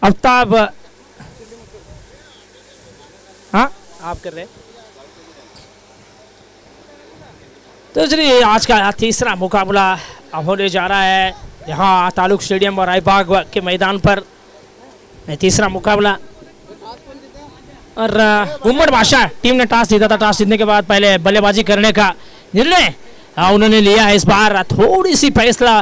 आफ्ताब, हाँ आप कर रहे। तो चलिए आज का तीसरा मुकाबला होने जा रहा है यहाँ तालुक स्टेडियम और रायबाग के मैदान पर। तीसरा मुकाबला और उम्मड़ बादशाह टीम ने टॉस जीता था। टॉस जीतने के बाद पहले बल्लेबाजी करने का निर्णय उन्होंने लिया है। इस बार थोड़ी सी फैसला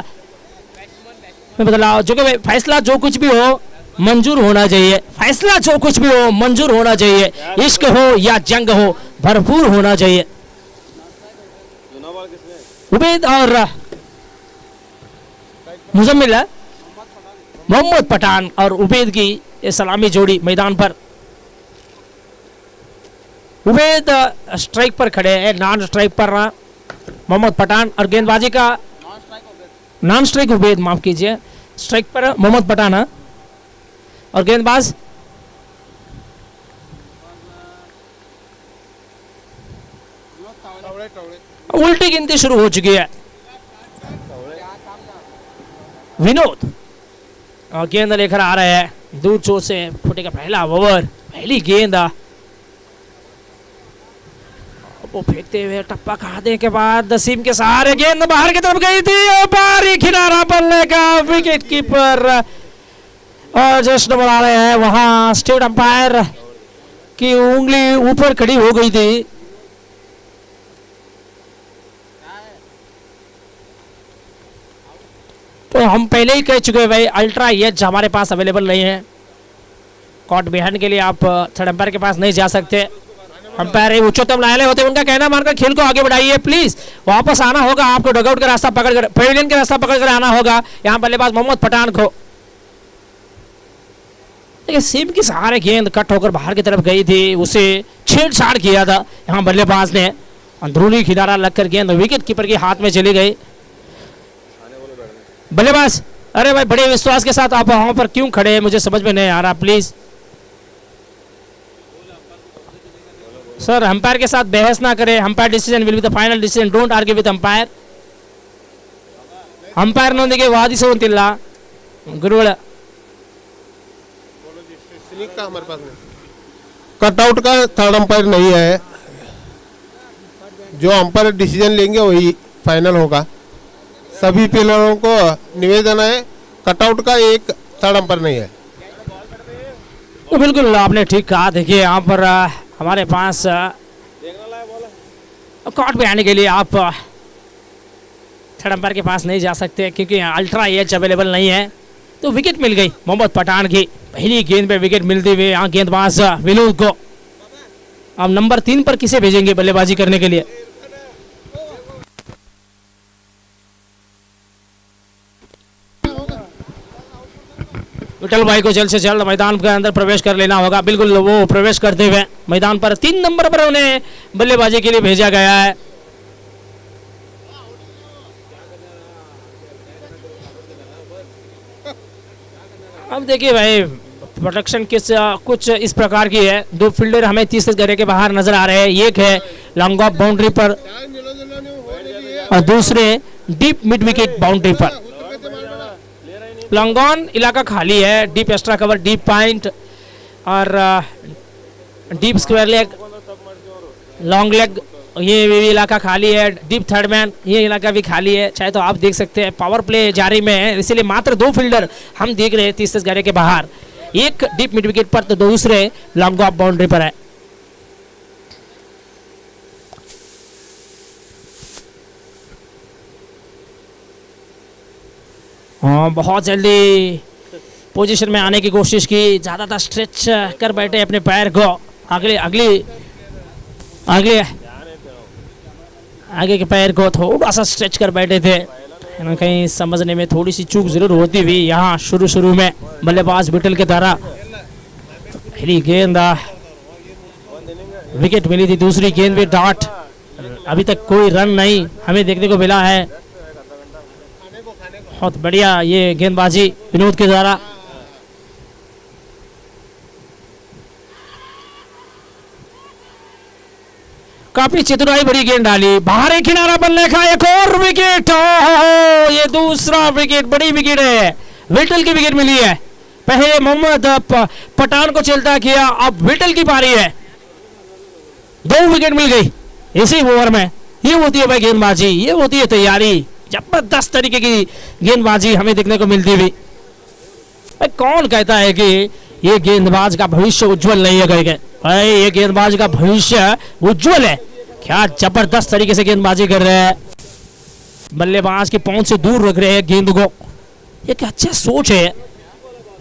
में बदलाव, जो कि फैसला जो कुछ भी हो मंजूर होना चाहिए। फैसला जो कुछ भी हो मंजूर होना चाहिए। इश्क हो या जंग हो भरपूर होना चाहिए। उबैद और मुजम्मिल, मोहम्मद पठान और उबैद की ये सलामी जोड़ी मैदान पर। उबैद स्ट्राइक पर खड़े हैं, नॉन स्ट्राइक पर मोहम्मद पठान, और गेंदबाजी का नॉन स्ट्राइक उबैद, माफ कीजिए, स्ट्राइक पर मोहम्मद पठान और गेंदबाज उल्टी गिनती शुरू हो चुकी है। विनोद और गेंद लेकर आ रहे हैं दूर चोट से फुटेगा पहला ओवर। पहली गेंद वो फेंकते हुए टप्पा खाने के बाद नसीम के सहारे गेंद बाहर की तरफ गई थी और बाहरी किनारा बनने का विकेट कीपर और जश्न मना रहे हैं। वहां स्टेट अंपायर की उंगली ऊपर खड़ी हो गई थी। तो हम पहले ही कह चुके हैं भाई, अल्ट्रा एज हमारे पास अवेलेबल नहीं है। कॉट बिहाइंड के लिए आप थर्ड अंपायर के पास नहीं जा सकते। अंपायर उच्चतम न्यायालय होते हैं, उनका कहना मानकर खेल को आगे बढ़ाइए प्लीज। वापस आना होगा आपको, डगआउट का रास्ता पकड़कर, पेविलियन का रास्ता पकड़कर आना होगा। यहाँ बल्लेबाज मोहम्मद पठान को, देखिए सीम के सहारे गेंद कट होकर बाहर की तरफ गई थी, उसे छेड़छाड़ किया था यहाँ बल्लेबाज ने। अंदरूनी किनारा लगकर गेंद विकेट कीपर के हाथ में चली गई। बल्लेबाज, अरे भाई बड़े विश्वास के साथ आप वहां पर क्यों खड़े हैं, मुझे समझ में नहीं आ रहा। प्लीज सर, अंपायर के साथ बहस ना करें। Umpire decision will be the final decision, don't argue with umpire. Umpire नोंदिಗೆ ವಾದಿಸುವಂತಿಲ್ಲ ಗುರುಗಳ। हमारे पास कटआउट का थर्ड अंपायर नहीं है, जो अंपायर डिसीजन लेंगे वही फाइनल होगा। सभी प्लेयरों को निवेदन है, कटआउट का एक थर्ड अंपायर नहीं है। तो बिल्कुल आपने ठीक कहा। देखिए यहाँ पर हमारे पास कॉट पे आने के लिए आप थर्ड अंपायर के पास नहीं जा सकते क्योंकि अल्ट्रा एज अवेलेबल नहीं है। तो विकेट मिल गई मोहम्मद पठान की। पहली गेंद पे विकेट मिलते हुए यहाँ गेंदबाज विनोद को। अब नंबर 3 पर किसे भेजेंगे बल्लेबाजी करने के लिए? विठल भाई को जल्द से जल्द मैदान के अंदर प्रवेश कर लेना होगा। बिल्कुल वो प्रवेश करते हुए मैदान पर 3 नंबर पर उन्हें बल्लेबाजी के लिए भेजा गया है। अब देखिए भाई प्रोटेक्शन कुछ इस प्रकार की है। 2 फील्डर हमें 30 गज के बाहर नजर आ रहे हैं। एक है लॉन्ग ऑफ बाउंड्री पर और दूसरे डीप मिड विकेट बाउंड्री पर। लॉन्ग ऑन इलाका खाली है, deep extra cover, deep point और deep square leg, long leg, ये भी इलाका खाली है। डीप थर्ड मैन, ये इलाका भी खाली है। चाहे तो आप देख सकते हैं पावर प्ले जारी में है, इसलिए मात्र 2 फील्डर हम देख रहे हैं 30 गज के बाहर। एक डीप मिड विकेट पर तो दूसरे लॉन्ग ऑफ बाउंड्री पर है। हाँ, बहुत जल्दी पोजीशन में आने की कोशिश की, ज्यादातर स्ट्रेच कर बैठे अपने पैर को। आगे के पैर को थोड़ा सा स्ट्रेच कर बैठे थे। कहीं समझने में थोड़ी सी चूक जरूर होती हुई यहाँ शुरू में बल्लेबाज विठल के द्वारा। पहली गेंद विकेट मिली थी, दूसरी गेंद भी डॉट। अभी तक कोई रन नहीं हमें देखने को मिला है। बहुत बढ़िया ये गेंदबाजी विनोद के द्वारा। काफी चतुराई बड़ी गेंद डाली, बाहर एक किनारा बनने का एक और विकेट। ये दूसरा विकेट, बड़ी विकेट है, विठल की विकेट मिली है। पहले मोहम्मद पठान को चलता किया, अब विटल की पारी है। 2 विकेट मिल गई इसी ओवर में। ये होती है भाई गेंदबाजी, ये होती है तैयारी, जबरदस्त तरीके की गेंदबाजी हमें देखने को मिलती हुई। कौन कहता है कि ये गेंदबाज का भविष्य उज्जवल नहीं है करके? भाई ये गेंदबाज का भविष्य उज्जवल है। क्या जबरदस्त तरीके से गेंदबाजी कर रहे हैं, बल्लेबाज की पहुंच से दूर रख रहे हैं गेंद को। ये क्या अच्छा सोच है,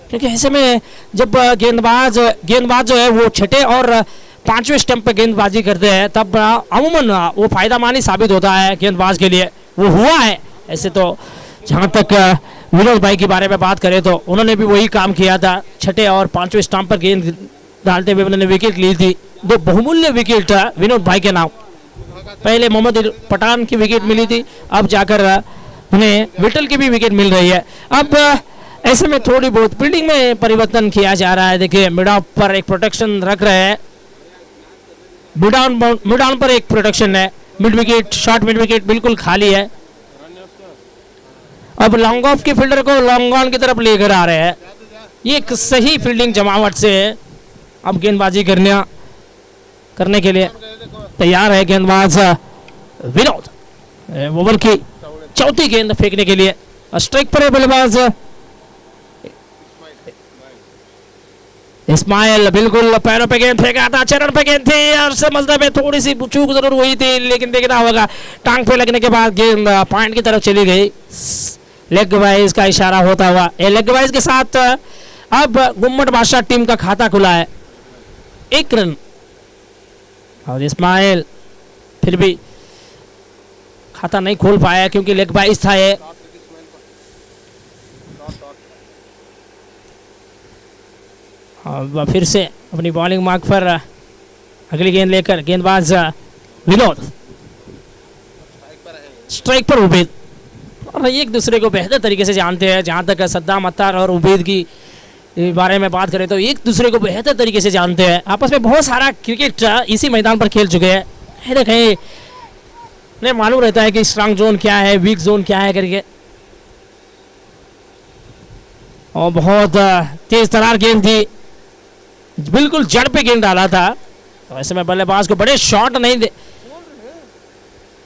क्योंकि ऐसे में जब गेंदबाज जो है वो छठे और 5वें स्टंप पे गेंदबाजी करते हैं तब अमूमन वो फायदामंद ही साबित होता है गेंदबाज के लिए। वो हुआ है ऐसे तो। जहां तक विनोद भाई के बारे में बात करें तो उन्होंने भी वही काम किया था, छठे और 5वें स्टंप पर गेंद डालते हुए उन्होंने विकेट ली थी। 2 बहुमूल्य विकेट विनोद भाई के नाम। पहले मोहम्मद पठान की विकेट मिली थी, अब जाकर उन्हें विटल की भी विकेट मिल रही है। अब ऐसे में थोड़ी बहुत फील्डिंग में परिवर्तन किया जा रहा है। देखिए मिड ऑफ पर एक प्रोटेक्शन रख रहे हैं, मिड ऑन पर एक प्रोटेक्शन है, mid wicket short mid wicket बिल्कुल खाली है। अब लॉन्ग ऑफ के फील्डर को लॉन्ग ऑन की तरफ लेकर आ रहे हैं। ये एक सही फील्डिंग जमावट से अब गेंदबाजी करने के लिए तैयार है गेंदबाज विनोद। ओवर की चौथी गेंद फेंकने के लिए स्ट्राइक पर है बल्लेबाज इस्माइल। बिल्कुल पैरों पे गेंद फेंका था, चरण पे गेंद थी और समझने में थोड़ी सी चूक जरूर हुई थी, लेकिन देखना होगा टांग पे लगने के बाद गेंद पॉइंट की तरफ चली गई। लेग वाइज का इशारा होता हुआ, लेग वाइज के साथ अब गुम्मट बादशाह टीम का खाता खुला है। 1 रन और इस्माइल फिर भी खाता नहीं खोल पाया क्योंकि लेग वाइज था ये। फिर से अपनी बॉलिंग मार्क पर अगली गेंद लेकर गेंदबाज विनोद स्ट्राइक पर उबैद। और एक दूसरे को बेहतर तरीके से जानते हैं। जहां तक सद्दाम अत्तार और उबैद की बारे में बात करें तो एक दूसरे को बेहतर तरीके से जानते हैं। आपस में बहुत सारा क्रिकेट इसी मैदान पर खेल चुके हैं। देखें नहीं मालूम रहता है कि स्ट्रांग जोन क्या है, वीक जोन क्या है करके। और बहुत तेज तरार गेंद थी, बिल्कुल जड़ पे गेंद डाला था। तो ऐसे में बल्लेबाज को बड़े शॉट नहीं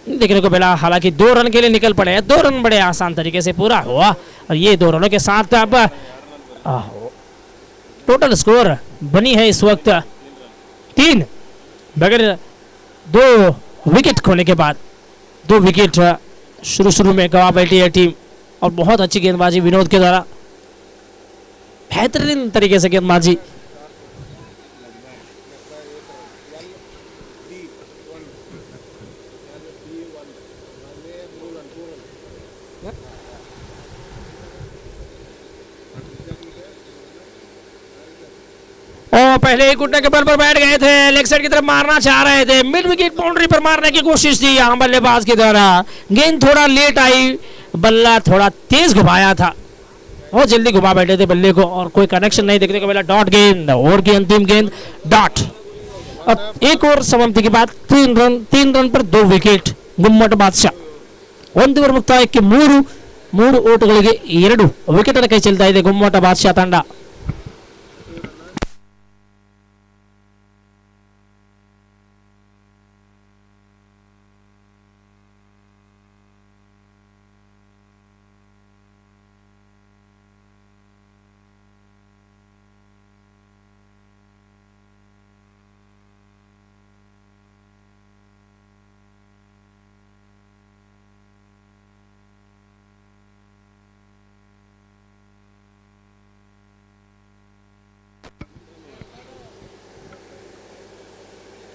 देखने को मिला। हालांकि 2 रन के लिए निकल पड़े हैं। 2 रन बड़े आसान तरीके से पूरा हुआ और ये 2 रनों के साथ अब टोटल स्कोर बनी है इस वक्त 3 बगैर 2 विकेट खोने के बाद। 2 विकेट शुरू में गवा बैठी है टीम और बहुत अच्छी गेंदबाजी विनोद के द्वारा, बेहतरीन तरीके से गेंदबाजी। पहले एक घुटने के बल पर बैठ गए थे, लेग साइड की तरफ मारना चाह रहे थे, मिड विकेट बाउंड्री पर मारने की कोशिश थी यहाँ बल्लेबाज की द्वारा। गेंद थोड़ा लेट आई, बल्ला थोड़ा तेज घुमाया था, बहुत जल्दी घुमा बैठे थे बल्ले को और कोई कनेक्शन नहीं देखने को मिला। डॉट गेंद, ओवर की अंतिम गेंद डॉट। और एक और समाप्ति के बाद 3 रन पर 2 विकेट गुम्मट बादशाह। 1 ओवर ಮುಕ್ತಾಯಕ್ಕೆ 3 ಓಟಗಳಿಗೆ 2 ವಿಕೆಟ್ ಕೈ ಚೆಲ್ತಾ ಇದೆ ಗುಮ್ಮಟ ಬಾದಶಾ ತಂಡ।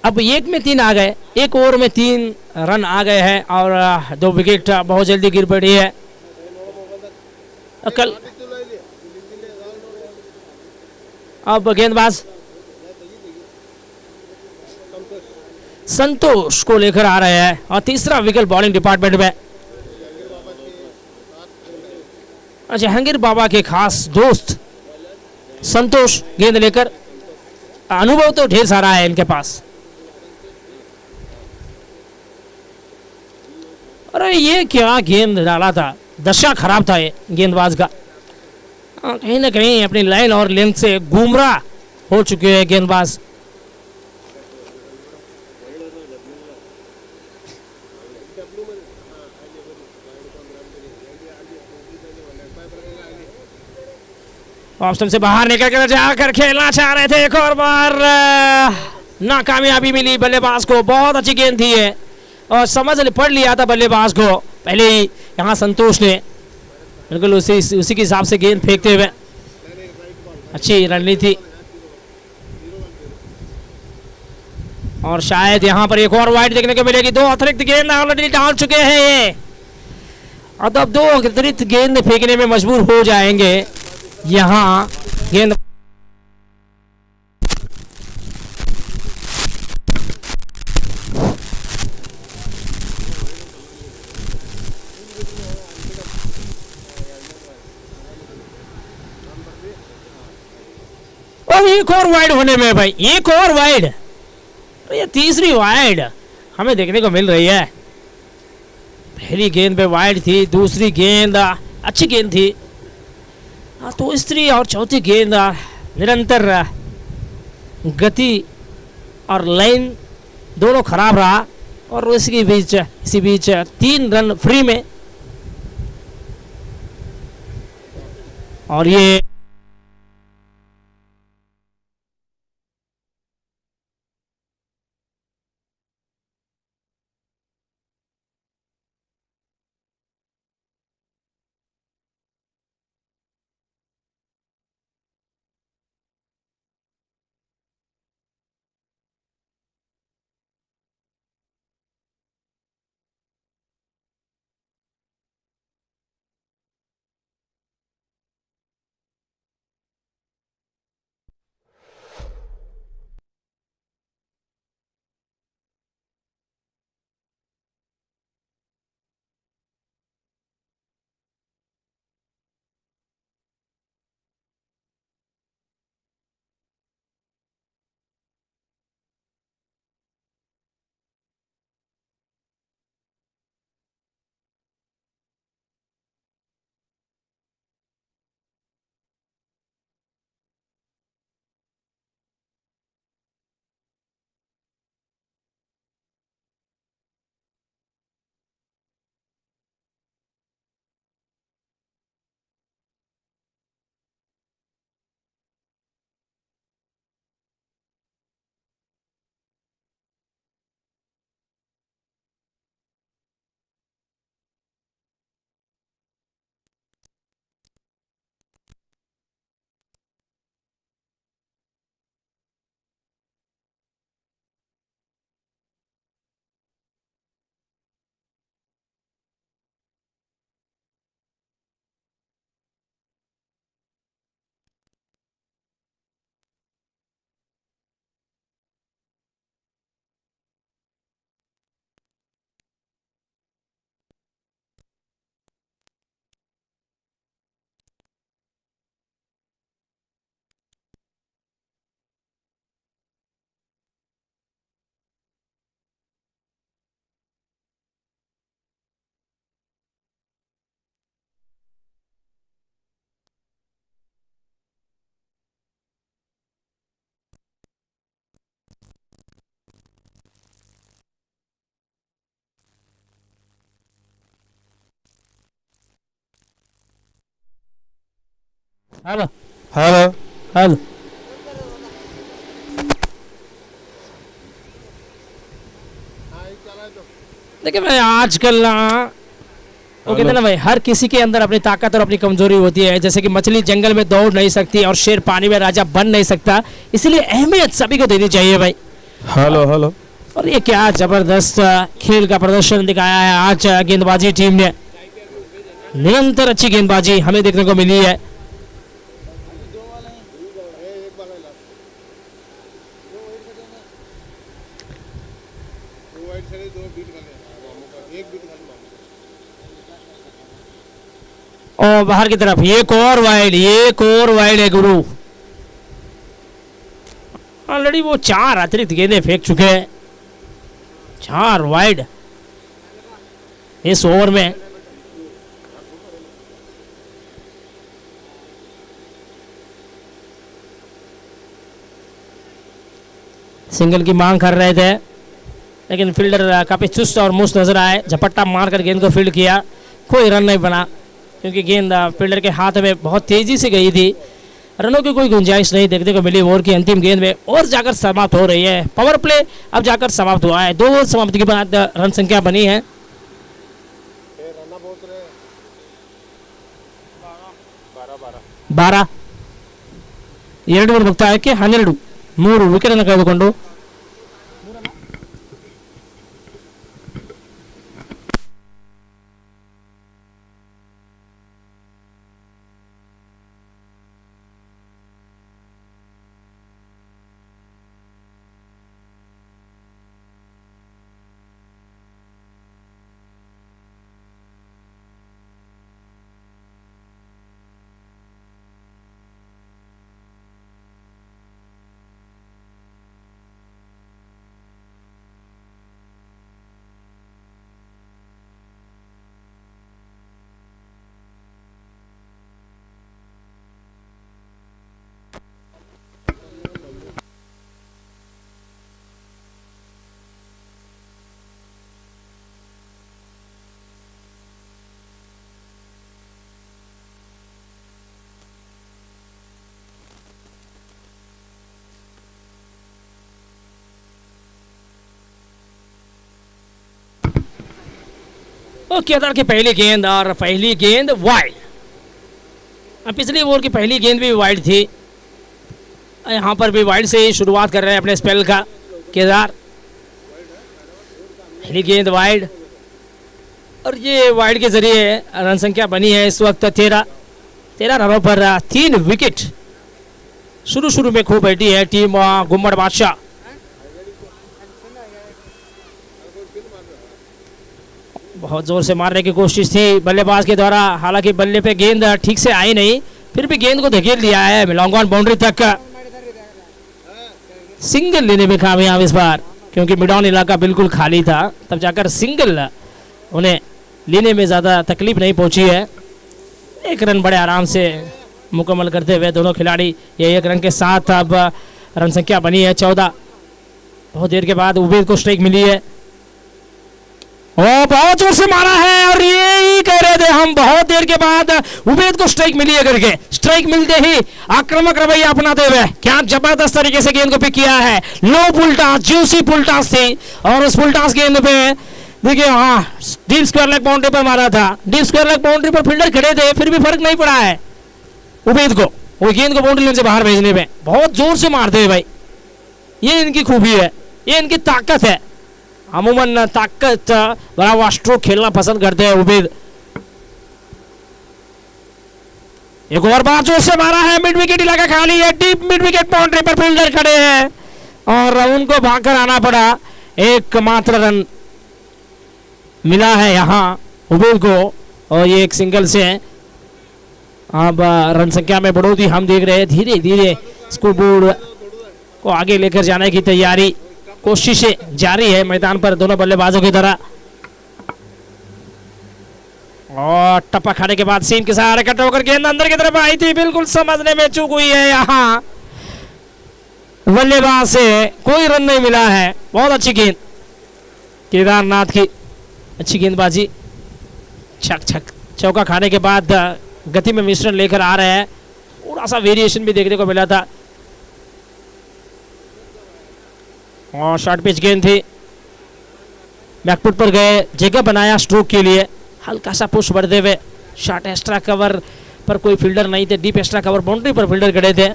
अब 1 में 3 आ गए, 1 ओवर में 3 रन आ गए हैं और 2 विकेट बहुत जल्दी गिर पड़ी है। कल अब गेंदबाज संतोष को लेकर आ रहे हैं और तीसरा विकेट बॉलिंग डिपार्टमेंट में जहांगीर बाबा के खास दोस्त संतोष गेंद लेकर। अनुभव तो ढेर सारा है इनके पास। अरे ये क्या गेंद डाला था, दशा खराब था ये गेंदबाज का। कहीं ना कहीं अपनी लाइन और लेंथ से गुमराह हो चुके हैं गेंदबाज। ऑफ स्टंप से बाहर निकल कर जाकर खेलना चाह रहे थे, एक और बार नाकामयाबी मिली बल्लेबाज को। बहुत अच्छी गेंद थी है और समझ पढ़ लिया था बल्लेबाज को पहले ही यहाँ संतोष ने, बिल्कुल उसी के हिसाब से गेंद फेंकते हुए अच्छी रणनीति। और शायद यहाँ पर एक और वाइड देखने को मिलेगी। 2 अतिरिक्त गेंद ऑलरेडी डाल चुके हैं ये, और अब 2 अतिरिक्त गेंद फेंकने में मजबूर हो जाएंगे यहाँ गेंद। और एक और वाइड होने में भाई, एक और वाइड, ये तीसरी वाइड हमें देखने को मिल रही है। पहली गेंद पे वाइड थी, दूसरी गेंद अच्छी गेंद थी, तो तीसरी और चौथी गेंद निरंतर गति और लाइन दोनों खराब रहा, और इसी बीच 3 रन फ्री में। और ये हेलो हेलो हेलो देखिए भाई, आजकल ना वो कहते हैं ना भाई, हर किसी के अंदर अपनी ताकत और अपनी कमजोरी होती है। जैसे कि मछली जंगल में दौड़ नहीं सकती और शेर पानी में राजा बन नहीं सकता, इसलिए अहमियत सभी को देनी चाहिए भाई। Hello hello. और ये क्या जबरदस्त खेल का प्रदर्शन दिखाया है आज गेंदबाजी टीम ने। निरंतर अच्छी गेंदबाजी हमें देखने को मिली है। और बाहर की तरफ एक और वाइड है गुरु। ऑलरेडी वो 4 अतिरिक्त गेंदें फेंक चुके हैं, 4 वाइड इस ओवर में। सिंगल की मांग कर रहे थे, लेकिन फील्डर काफ़ी चुस्त और मुस्त नजर आए। झपट्टा मारकर गेंद को फील्ड किया, कोई रन नहीं बना क्योंकि गेंद फील्डर के हाथ में बहुत तेजी से गई थी। रनों की कोई गुंजाइश नहीं देखने को मिली। ओवर की अंतिम गेंद में और जाकर समाप्त हो रही है। पावर प्ले अब जाकर समाप्त हुआ है। 2 ओवर समाप्ति के बाद रन संख्या बनी है 12। 2 ಓವರ್ ಮುಕ್ತಾಯಕ್ಕೆ 12, 3 ವಿಕೆಟ್ ಅನ್ನು ಕಳೆದುಕೊಂಡು केदार की पहली गेंद और पहली गेंद वाइड। पिछली ओवर की पहली गेंद भी वाइड थी, यहाँ पर भी वाइड से ही शुरुआत कर रहे हैं अपने स्पेल का केदार। पहली गेंद वाइड और ये वाइड के जरिए रन संख्या बनी है इस वक्त 13 रनों पर 3 विकेट। शुरू में खूब बैठी है टीम गुम्मट बादशाह। बहुत जोर से मारने की कोशिश थी बल्लेबाज के द्वारा, हालांकि बल्ले पे गेंद ठीक से आई नहीं, फिर भी गेंद को धकेल दिया है लॉन्ग ऑन बाउंड्री तक। सिंगल लेने में कामयाब इस बार, क्योंकि मिड ऑन इलाका बिल्कुल खाली था, तब जाकर सिंगल उन्हें लेने में ज़्यादा तकलीफ नहीं पहुंची है। 1 रन बड़े आराम से मुकम्मल करते हुए दोनों खिलाड़ी ये 1 रन के साथ अब रन संख्या बनी है 14। बहुत देर के बाद उबेद को स्ट्राइक मिली है और बहुत जोर से मारा है, और यही कह रहे थे हम, बहुत देर के बाद उबेद को स्ट्राइक मिली है करके। स्ट्राइक मिलते ही आक्रामक रवैया अपनाते हुए क्या जबरदस्त तरीके से गेंद को पिक किया है। लो पुल टॉस, जूसी पुल टॉस थी और उस पुल टॉस गेंद पे देखिए डीप स्क्वायर लेग बाउंड्री पर मारा था। डीप स्क्वायर लेग बाउंड्री पर फील्डर खड़े थे, फिर भी फर्क नहीं पड़ा है उबेद को वो गेंद को बाउंड्री लाइन से बाहर भेजने में। बहुत जोर से मारते हैं भाई, ये इनकी खूबी है, ये इनकी ताकत है। अमूमन ताकत बड़ा हुआ स्ट्रोक खेलना पसंद करते हैं उबेद। एक और बार जोर से मारा है, मिड विकेट इलाका खाली है, डीप मिड विकेट बाउंड्री पर फील्डर खड़े हैं और उनको भागकर आना पड़ा। एकमात्र रन मिला है यहाँ उबेद को और ये एक सिंगल से अब रन संख्या में बढ़ोतरी हम देख रहे हैं। धीरे धीरे स्कोर बोर्ड को आगे लेकर जाने की तैयारी, कोशिशें जारी है मैदान पर दोनों बल्लेबाजों की तरह। और टप्पा खाने के बाद सीम के सहारे कट होकर गेंद अंदर की तरफ आई थी, बिल्कुल समझने में चूक हुई है यहाँ बल्लेबाज से, कोई रन नहीं मिला है। बहुत अच्छी गेंद केदारनाथ की, अच्छी गेंदबाजी। छक छक चौका खाने के बाद गति में मिश्रण लेकर आ रहे हैं, थोड़ा सा वेरिएशन भी देखने को मिला था और शॉर्ट पिच गेंद थी, बैकफुट पर गए, जगह बनाया स्ट्रोक के लिए, हल्का सा पुश बढ़ते हुए शॉर्ट एक्स्ट्रा कवर पर कोई फील्डर नहीं थे, डीप एक्स्ट्रा कवर बाउंड्री पर फील्डर खड़े थे,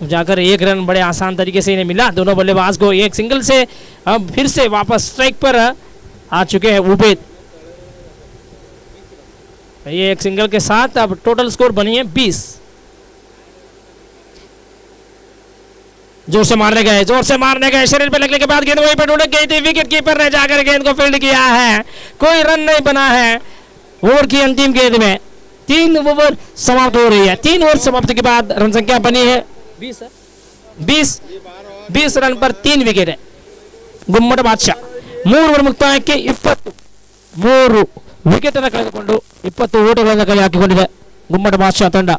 जाकर 1 रन बड़े आसान तरीके से इन्हें मिला दोनों बल्लेबाज को। एक सिंगल से अब फिर से वापस स्ट्राइक पर आ चुके हैं उबेद। ये एक सिंगल के साथ अब टोटल स्कोर बनी है 20। जोर से मारने गए, जोर से मारने गए, शरीर पे लगने के बाद गेंद वहीं पर ढुलक गई थी, विकेट कीपर ने जाकर गेंद को फील्ड किया है, कोई रन नहीं बना है। ओवर की अंतिम गेंद में 3 ओवर समाप्त हो रही है। 3 ओवर समाप्ति के बाद रन संख्या बनी है 20 रन पर 3 विकेट है। गुम्मट बादशाह 3 ಓವರ್ ಮುಕ್ತಾಯಕ್ಕೆ 23 ವಿಕೆಟ್ ಅನ್ನು ಕಳೆದುಕೊಂಡು 20 ಓಟಗಳನ್ನು ಕಲೆ ಹಾಕಿಕೊಂಡಿದೆ ಗುಮ್ಮಟ ಬಾದ್ಶಾ ತಂಡ.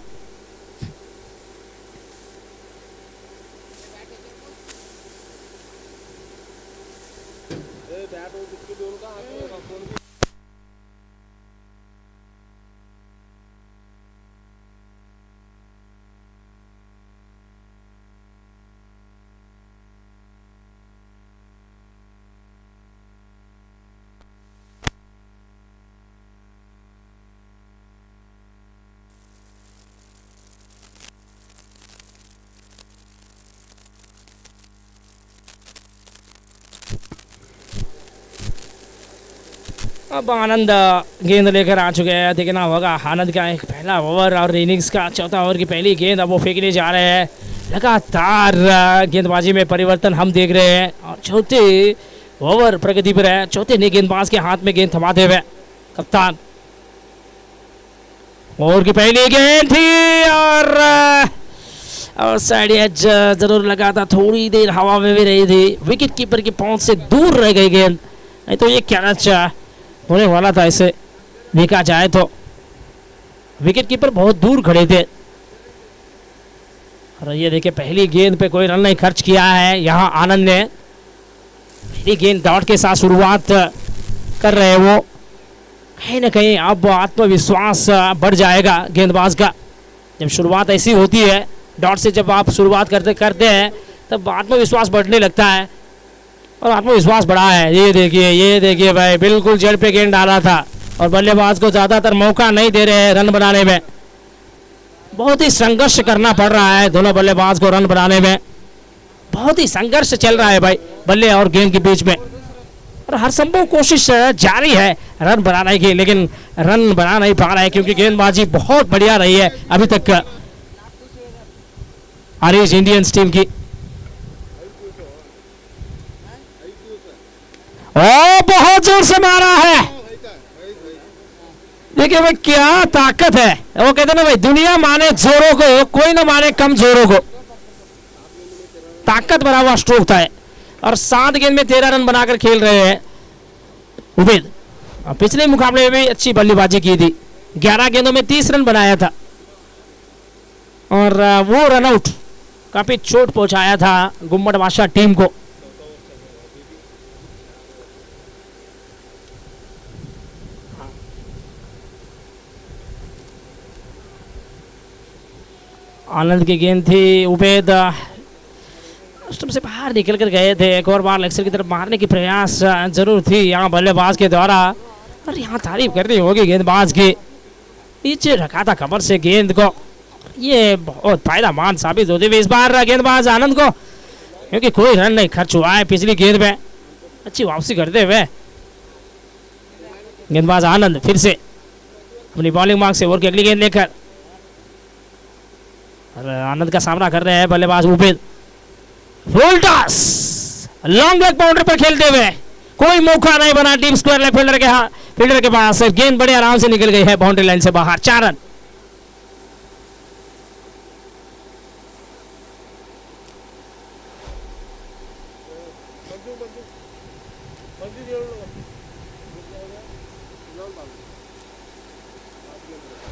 अब आनंद गेंद लेकर आ चुके हैं। देखना होगा आनंद का एक पहला ओवर और इनिंग्स का चौथा ओवर की पहली गेंद अब वो फेंकने जा रहे हैं। लगातार गेंदबाजी में परिवर्तन हम देख रहे हैं और चौथे ओवर प्रगति पर है। चौथे ने गेंदबाज के हाथ में गेंद थमाते हुए कप्तान। ओवर की पहली गेंद थी और साइड एज जरूर लगा था, थोड़ी देर हवा में भी रही थी, विकेट कीपर की पहुंच से दूर रह गई गेंद, नहीं तो ये कैच होने वाला था। इसे देखा जाए तो विकेट कीपर बहुत दूर खड़े थे। और ये देखिए पहली गेंद पे कोई रन नहीं खर्च किया है यहाँ आनंद ने। पहली गेंद डॉट के साथ शुरुआत कर रहे हैं वो। कहीं ना कहीं अब आत्मविश्वास बढ़ जाएगा गेंदबाज का। जब शुरुआत ऐसी होती है डॉट से, जब आप शुरुआत करते हैं तब आत्मविश्वास बढ़ने लगता है और आत्मविश्वास बढ़ा है। ये देखिए भाई, बिल्कुल जड़ पे गेंद डाला था और बल्लेबाज को ज़्यादातर मौका नहीं दे रहे हैं रन बनाने में। बहुत ही संघर्ष करना पड़ रहा है दोनों बल्लेबाज को रन बनाने में। बहुत ही संघर्ष चल रहा है भाई बल्ले और गेंद के बीच में, और हर संभव कोशिश जारी है रन बनाने की, लेकिन रन बना नहीं पा रहा है क्योंकि गेंदबाजी बहुत बढ़िया रही है अभी तक आरिज इंडियंस टीम की। ओ बहुत जोर से मारा है। देखिए भाई क्या ताकत है। वो कहते ना भाई, दुनिया माने जोरों को, कोई ना माने कम जोरों को। ताकत भरा हुआ स्ट्रोक था और 7 गेंद में 13 रन बनाकर खेल रहे हैं उबेद। पिछले मुकाबले में भी अच्छी बल्लेबाजी की थी, 11 गेंदों में 30 रन बनाया था और वो रन आउट काफी चोट पहुंचाया था गुम्मट बादशाह टीम को। आनंद की गेंद थी, उबेद स्टंप से बाहर निकल कर गए थे। एक और बार लेग की तरफ मारने की प्रयास जरूर थी यहाँ बल्लेबाज के द्वारा, और यहाँ तारीफ करनी होगी गेंदबाज की। पीछे रखा था कमर से गेंद को, ये बहुत फायदेमंद साबित होती हुई इस बार गेंदबाज आनंद को, क्योंकि कोई रन नहीं खर्च हुआ है पिछली गेंद में। अच्छी वापसी करते हुए गेंदबाज आनंद फिर से अपनी बॉलिंग मार्क से ओवर की अगली गेंद लेकर आनंद का सामना कर रहे हैं बल्लेबाज Ubed. Full toss long leg boundary पर खेलते हुए, कोई मौका नहीं बना डीप स्क्वायर लेग फील्डर के पास। गेंद बड़े आराम से निकल गई है बाउंड्री लाइन से बाहर। 4 रन।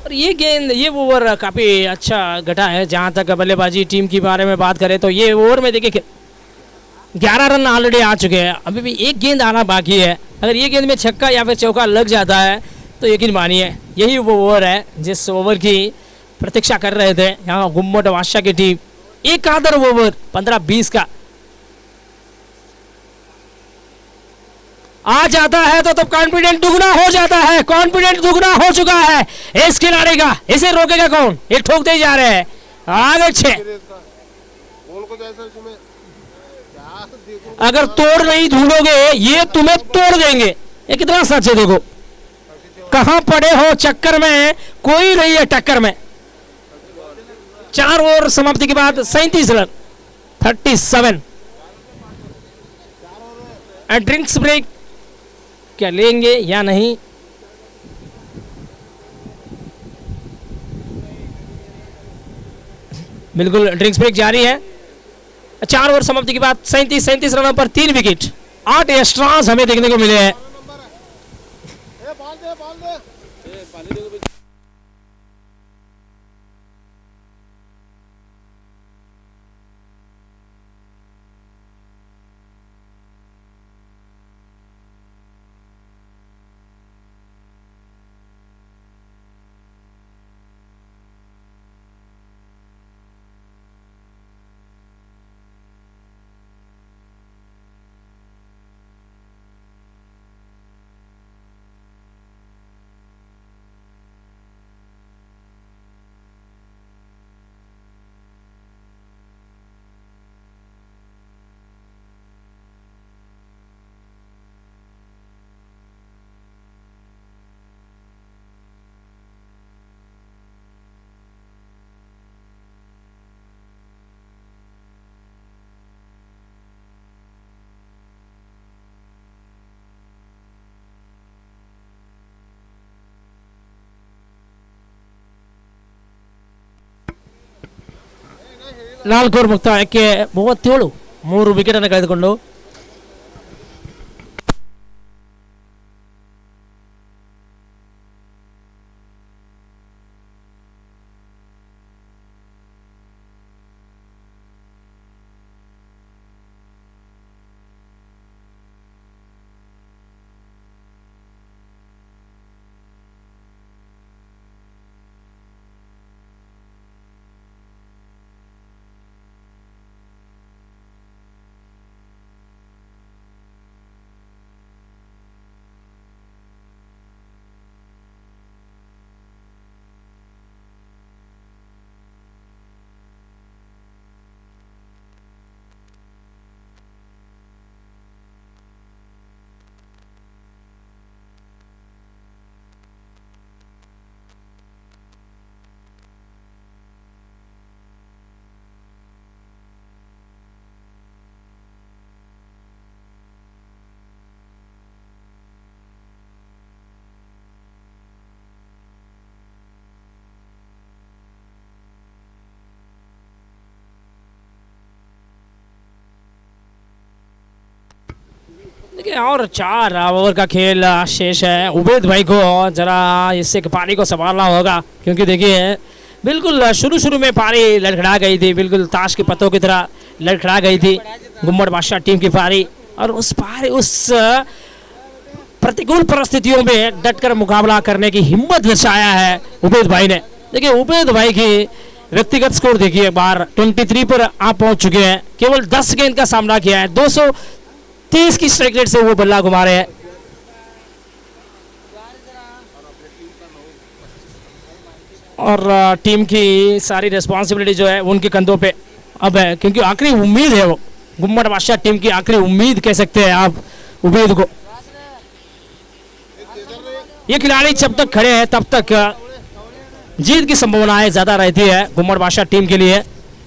और ये ओवर काफी अच्छा घटा है। जहां तक बल्लेबाजी टीम की बारे में बात करें तो ये ओवर में देखिए 11 रन ऑलरेडी आ चुके हैं, अभी भी एक गेंद आना बाकी है। अगर ये गेंद में छक्का या फिर चौका लग जाता है तो यकीन मानिए यही वो ओवर है जिस ओवर की प्रतीक्षा कर रहे थे यहाँ गुम्मट बादशाह की टीम। एक आधर ओवर 15-20 का आ जाता है तो तब कॉन्फिडेंट दुगना हो जाता है। कॉन्फिडेंट दुगना हो चुका है इस खिलाड़ी का। इसे रोकेगा कौन? ये ठोकते ही जा रहे हैं आगे 6। अगर तोड़ नहीं ढूंढोगे ये तुम्हें तोड़ देंगे। ये कितना सच है, देखो कहां पड़े हो चक्कर में, कोई नहीं है टक्कर में। 4 ओवर समाप्ति के बाद 37 रन 37। ड्रिंक्स ब्रेक क्या लेंगे या नहीं? बिल्कुल ड्रिंक्स ब्रेक जारी है। 4 ओवर समाप्ति के बाद 37 रनों पर 3 विकेट, 8 एक्स्ट्रास हमें देखने को मिले हैं। 4 ಓವರ್ ಮುಕ್ತಾಯಕ್ಕೆ 37 3 ವಿಕೆಟ್ ಅನ್ನು ಕಳೆದುಕೊಂಡು देखिए और 4 ओवर का खेल शेष है। उबैद भाई को जरा इससे पारी को संभालना होगा क्योंकि देखिए बिल्कुल शुरू में पारी लड़खड़ा गई थी, बिल्कुल ताश के पत्तों की तरह लड़खड़ा गई थी गुम्मट बादशाह टीम की पारी। और उस प्रतिकूल परिस्थितियों में डटकर मुकाबला करने की हिम्मत दर्शाया है उबैद भाई ने। देखिए उबैद भाई की व्यक्तिगत स्कोर देखिए एक बार 23 पर आप पहुंच चुके हैं, केवल 10 गेंद का सामना किया है, 230 की स्ट्राइक रेट से वो बल्ला घुमा रहे हैं। और टीम की सारी रिस्पॉन्सिबिलिटी जो है उनके कंधों पे अब है क्योंकि आखिरी उम्मीद है वो गुम्मट बादशाह टीम की आखिरी उम्मीद कह सकते हैं आप उबैद को। ये खिलाड़ी जब तक खड़े हैं तब तक जीत की संभावनाएं ज्यादा रहती है गुम्मट बादशाह टीम के लिए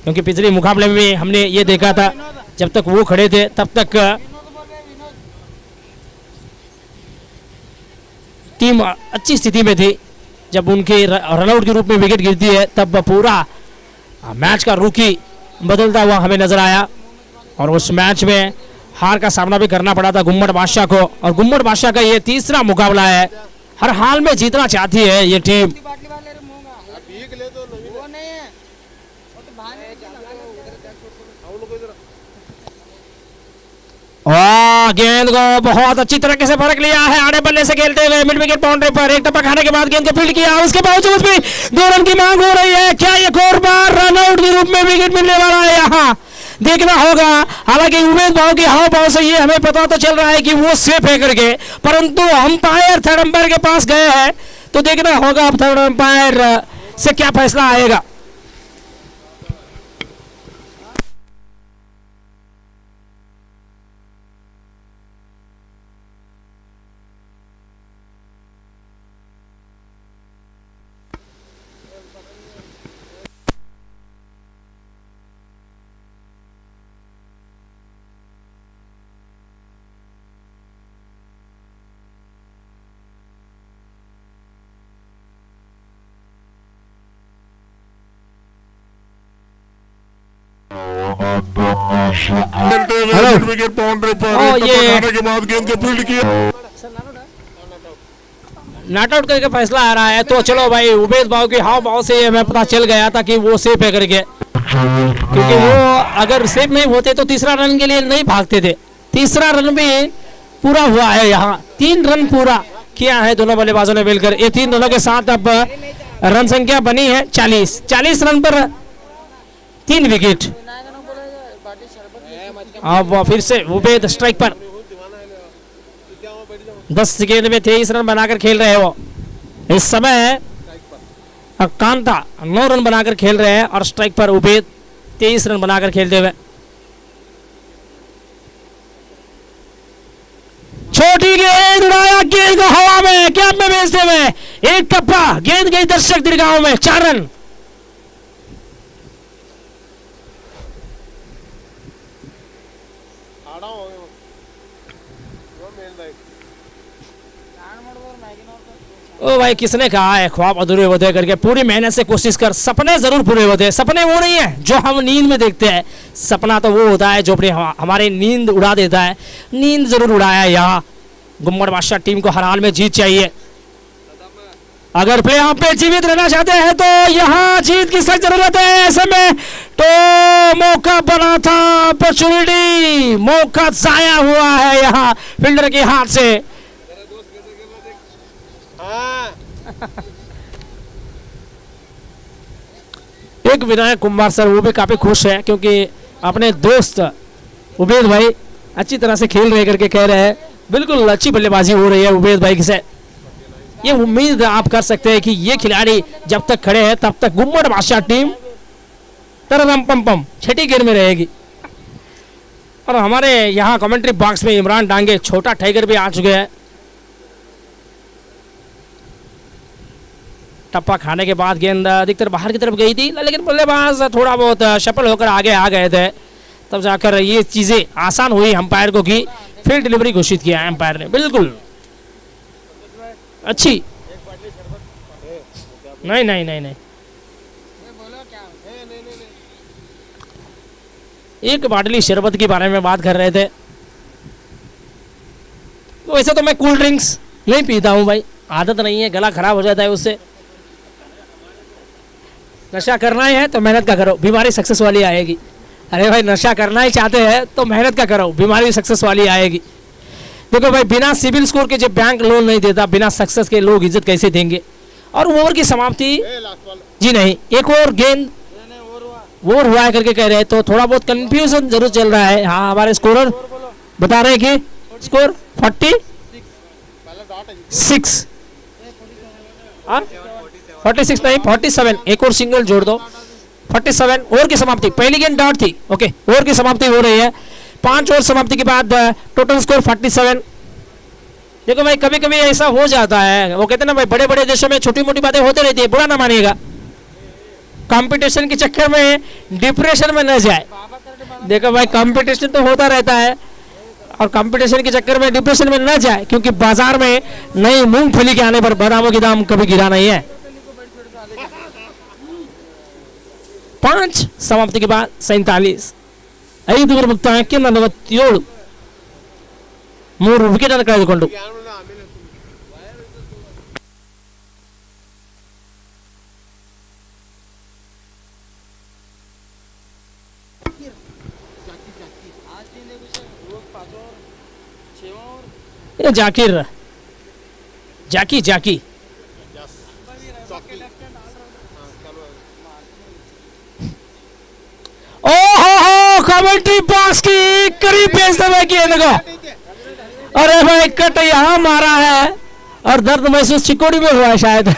क्योंकि पिछले मुकाबले में हमने ये देखा था जब तक वो खड़े थे तब तक टीम अच्छी स्थिति में थी। जब उनके रनआउट के रूप में विकेट गिरती है तब पूरा मैच का रुखी बदलता हुआ हमें नजर आया और उस मैच में हार का सामना भी करना पड़ा था गुम्मट बादशाह को। और गुम्मट बादशाह का ये तीसरा मुकाबला है, हर हाल में जीतना चाहती है ये टीम। गेंद को बहुत अच्छी तरीके से फरक लिया है, आड़े बल्ले से खेलते हुए मिड विकेट बाउंड्री पर एक टप्पा खाने के बाद गेंद को फील्ड किया, उसके बावजूद भी 2 रन की मांग हो रही है। क्या एक और बार रन आउट के रूप में विकेट मिलने वाला है? यहाँ देखना होगा। हालांकि उबैद भाई के हाव भाव से ये हमें पता तो चल रहा है कि वो सेफ है करके, परंतु अंपायर थर्ड अंपायर के पास गए हैं तो देखना होगा अब थर्ड अंपायर से क्या फैसला आएगा। विकेट बाउंड्री पर के बाद गेंद को फील्ड किया, नॉट आउट करके फैसला आ रहा है। तो चलो भाई उबैद भाई के हाव भाव से हमें पता चल गया था कि वो सेफ है करके, क्योंकि वो अगर सेफ नहीं होते तो तीसरा रन के लिए नहीं भागते थे। तीसरा रन भी पूरा हुआ है, यहाँ 3 रन पूरा किया है दोनों बल्लेबाजों ने मिलकर। ये 3 रनों के साथ अब रन संख्या बनी है 40 रन पर 3 विकेट। अब फिर से उबैद स्ट्राइक पर 10 गेंद में 23 रन बनाकर खेल रहे हैं वो इस समय। कांता 9 रन बनाकर खेल रहे हैं और स्ट्राइक पर उबैद 23 रन बनाकर खेलते हुए। छोटी गेंद उड़ाया, गेंद को हवा में कैप में भेजते हुए एक टप्पा गेंद गई दर्शक दीर्घाओं में, 4 रन। ओ भाई किसने कहा है ख्वाब अधूरे होते करके, पूरी मेहनत से कोशिश कर, सपने जरूर पूरे होते हैं। सपने वो नहीं है जो हम नींद में देखते हैं, सपना तो वो होता है जो अपनी हमारी नींद उड़ा देता है। नींद जरूर उड़ाया है यहाँ। गुम्मट बादशाह टीम को हर हाल में जीत चाहिए। अगर प्ले ऑफ पे जीवित रहना चाहते हैं तो यहाँ जीत की सख्त जरूरत है। ऐसे में तो मौका बना था, अपॉर्चुनिटी, मौका जाया हुआ है यहाँ फील्डर के हाथ से। एक विनायक कुमार सर वो भी काफी खुश है क्योंकि अपने दोस्त उबेद भाई अच्छी तरह से खेल रहे करके कह रहे हैं। बिल्कुल अच्छी बल्लेबाजी हो रही है उबेद भाई से। ये उम्मीद आप कर सकते हैं कि ये खिलाड़ी जब तक खड़े हैं तब तक गुम्मट बादशाह टीम तरदम पम पम छठी गेंद में रहेगी। और हमारे यहाँ कमेंट्री बॉक्स में इमरान डांगे छोटा टाइगर भी आ चुके हैं। टप्पा खाने के बाद गेंद अधिकतर बाहर की तरफ गई थी, लेकिन बल्लेबाज थोड़ा बहुत सफल होकर आगे आ गए थे। तब जाकर ये चीजें आसान हुई अंपायर को कि फील्ड डिलीवरी घोषित किया है अंपायर ने। बिल्कुल अच्छी। नहीं नहीं नहीं नहीं, एक बाटली शरबत के बारे में बात कर रहे थे। तो वैसे तो मैं कूल ड्रिंक्स नहीं पीता हूँ भाई, आदत नहीं है, गला खराब हो जाता है उससे। नशा करना ही है तो मेहनत का करो, बीमारी सक्सेस वाली आएगी। अरे भाई नशा करना ही चाहते हैं तो मेहनत का करो, बीमारी सक्सेस वाली आएगी। देखो भाई बिना सिविल स्कोर के जब बैंक लोन नहीं देता, बिना सक्सेस के लोग इज्जत कैसे देंगे। और ओवर की समाप्ति जी नहीं, एक और गेंद वो हुआ है करके कह रहे हैं तो थोड़ा बहुत कंफ्यूजन जरूर चल रहा है। हाँ हमारे स्कोरर बता रहे हैं कि स्कोर 46 46 नहीं 47, एक और सिंगल जोड़ दो 47। ओवर की समाप्ति, पहली गेंद डॉट थी। ओके ओवर की समाप्ति हो रही है। 5 ओवर समाप्ति के बाद टोटल स्कोर 47। देखो भाई कभी कभी ऐसा हो जाता है, वो कहते हैं ना भाई बड़े बड़े देशों में छोटी मोटी बातें होती रहती है, बुरा ना मानिएगा। कंपटीशन के चक्कर में डिप्रेशन में न जाए। देखो भाई कंपटीशन तो होता रहता है और कंपटीशन के चक्कर में डिप्रेशन में न जाए, क्योंकि बाजार में नई मूंगफली के आने पर बादामों के दाम कभी गिरा नहीं है। 5 समाप्ति के बाद 47 5 ಮುಕ್ತಾಯಕ್ಕೆ 47 3 ವಿಕೆಟ್ ಅನ್ನು ಕಳೆದುಕೊಂಡು ये जाकिर जाकी जाकी कमेंट्री बॉक्स की करीब भेज दे गेंद को। अरे भाई कट यहाँ मारा है और दर्द महसूस चिकोड़ी में हुआ है शायद।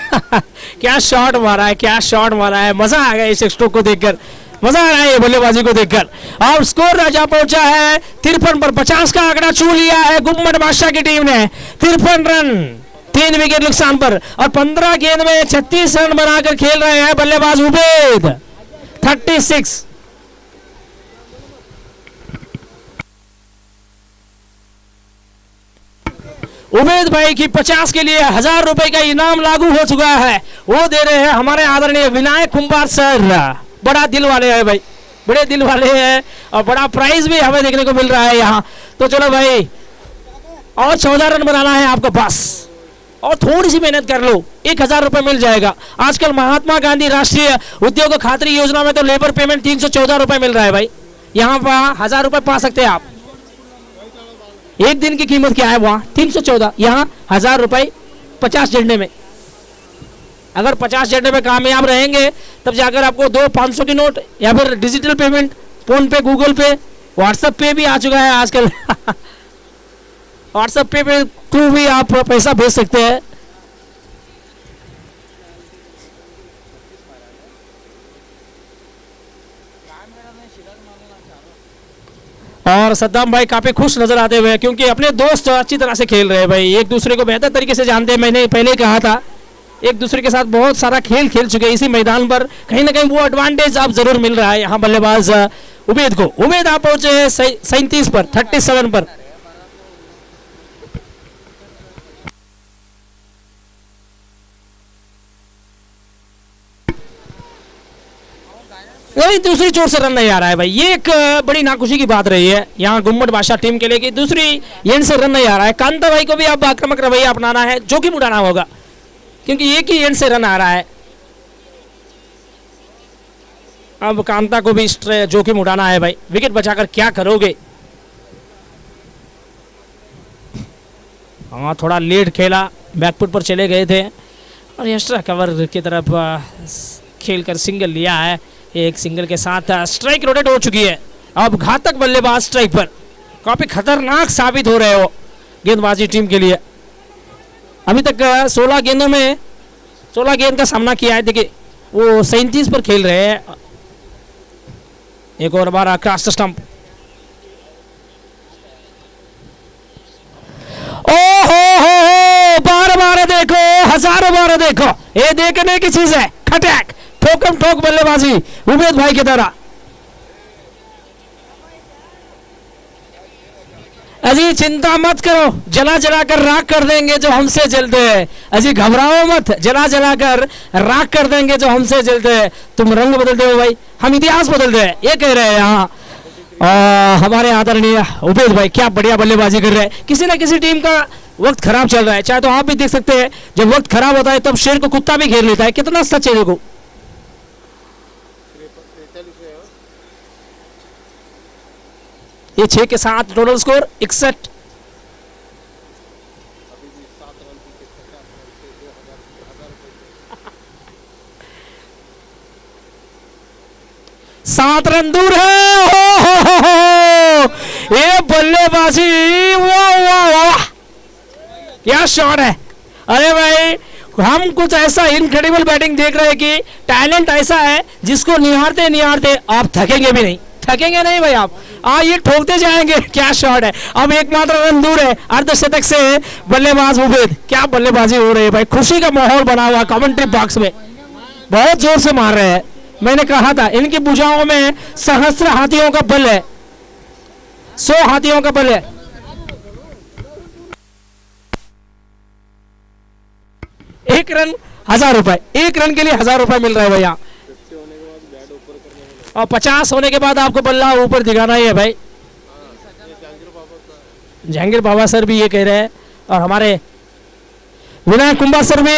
क्या शॉट मारा है, क्या शॉट मारा है। मजा आ गया इस स्ट्रोक को देखकर, मजा आ रहा है ये बल्लेबाजी को देखकर। और स्कोर राजा पहुंचा है 53 पर। 50 का आंकड़ा छू लिया है गुम्मट बादशाह की टीम ने। 53 रन 3 विकेट नुकसान पर और 15 गेंद में 36 रन बनाकर खेल रहे हैं बल्लेबाज उबेद। 36 उबेद भाई की 50 के लिए 1000 रुपए का इनाम लागू हो चुका है। वो दे रहे हैं हमारे आदरणीय विनायक कुमार सर। बड़ा दिल वाले हैं भाई, बड़े दिल वाले हैं और बड़ा प्राइज भी हमें देखने को मिल रहा है यहाँ। तो चलो भाई और 14 रन बनाना है आपको बस, और थोड़ी सी मेहनत कर लो, 1000 रुपए मिल जाएगा। आजकल महात्मा गांधी राष्ट्रीय उद्योग खातरी योजना में तो लेबर पेमेंट 314 रुपए मिल रहा है भाई। यहाँ पर 1000 रुपए पा सकते हैं आप। एक दिन की कीमत क्या है वहां 314, यहाँ 1000 रुपए 50 झंडे में। अगर 50 झंडे में कामयाब रहेंगे तब जाकर आपको 2 500 की नोट या फिर डिजिटल पेमेंट फोन पे, गूगल पे, व्हाट्सएप पे भी आ चुका है आजकल। व्हाट्सएप पे थ्रू भी आप पैसा भेज सकते हैं। और सद्दाम भाई काफी खुश नजर आते हुए क्योंकि अपने दोस्त अच्छी तरह से खेल रहे हैं भाई, एक दूसरे को बेहतर तरीके से जानते हैं। मैंने पहले कहा था एक दूसरे के साथ बहुत सारा खेल खेल चुके हैं इसी मैदान पर, कहीं ना कहीं वो एडवांटेज आप जरूर मिल रहा है यहाँ बल्लेबाज उबेद को। उबेद आप पहुंचे हैं 37 पर 37 पर। नहीं, दूसरी चोट से रन नहीं आ रहा है भाई। ये एक बड़ी नाखुशी की बात रही है यहाँ गुम्मट बादशाह टीम के लिए कि दूसरी एंड से रन नहीं आ रहा है। कांता भाई को भी अब आक्रामक रवैया अपनाना है, जोखिम उठाना होगा, क्योंकि एक ही एंड से रन आ रहा है। अब कांता को भी जोखिम उठाना है भाई। विकेट बचाकर क्या करोगे? हाँ, थोड़ा लेट खेला, बैकफुट पर चले गए थे और एक्स्ट्रा कवर की तरफ खेलकर सिंगल लिया है। एक सिंगल के साथ स्ट्राइक रोटेट हो चुकी है। अब घातक बल्लेबाज स्ट्राइक पर, काफी खतरनाक साबित हो रहे हो गेंदबाजी टीम के लिए। अभी तक 16 गेंदों में 16 गेंद का सामना किया है। देखिए वो 37 पर खेल रहे हैं। एक और बार क्रॉस स्टंप। बार बार देखो, हजारों बार देखो, ये देखने की चीज है। खटैक ठोकम ठोक बल्लेबाजी उमेद भाई की तरह। अजी चिंता मत करो, जला जला कर राख कर देंगे जो हमसे जलते हैं। अजी घबराओ मत, जला जला कर राख कर देंगे जो हमसे जलते हैं। तुम रंग बदलते हो भाई, हम इतिहास बदलते हैं, ये कह रहे हैं यहाँ हमारे आदरणीय उमेद भाई। क्या बढ़िया बल्लेबाजी कर रहे हैं। किसी ना किसी टीम का वक्त खराब चल रहा है, चाहे तो आप भी देख सकते हैं। जब वक्त खराब होता है तब शेर को कुत्ता भी घेर लेता है। कितना सच है देखो। ये 6 के साथ टोटल स्कोर 61। सात रन दूर है। ये बल्लेबाजी, वाह वाह वाह, क्या शॉट है। अरे भाई, हम कुछ ऐसा इनक्रेडिबल बैटिंग देख रहे हैं कि टैलेंट ऐसा है जिसको निहारते निहारते आप थकेंगे भी नहीं, थकेंगे नहीं भाई आप। ये ठोकते जाएंगे। क्या शॉट है। अब एकमात्र रन दूर है अर्धशतक से बल्लेबाज उबेद। क्या बल्लेबाजी हो रही है भाई। खुशी का माहौल बना हुआ कमेंट्री बॉक्स में, बहुत जोर से मार रहे हैं। मैंने कहा था इनकी भुजाओं में सहस्त्र हाथियों का बल है, 100 हाथियों का बल है। एक रन 1000 रुपए, एक रन के लिए 1000 रुपए मिल रहा है भैया। और 50 होने के बाद आपको बल्ला ऊपर दिखाना ही है भाई। जहांगीर बाबा सर भी ये कह रहे हैं और हमारे विनायक कुंभा सर भी।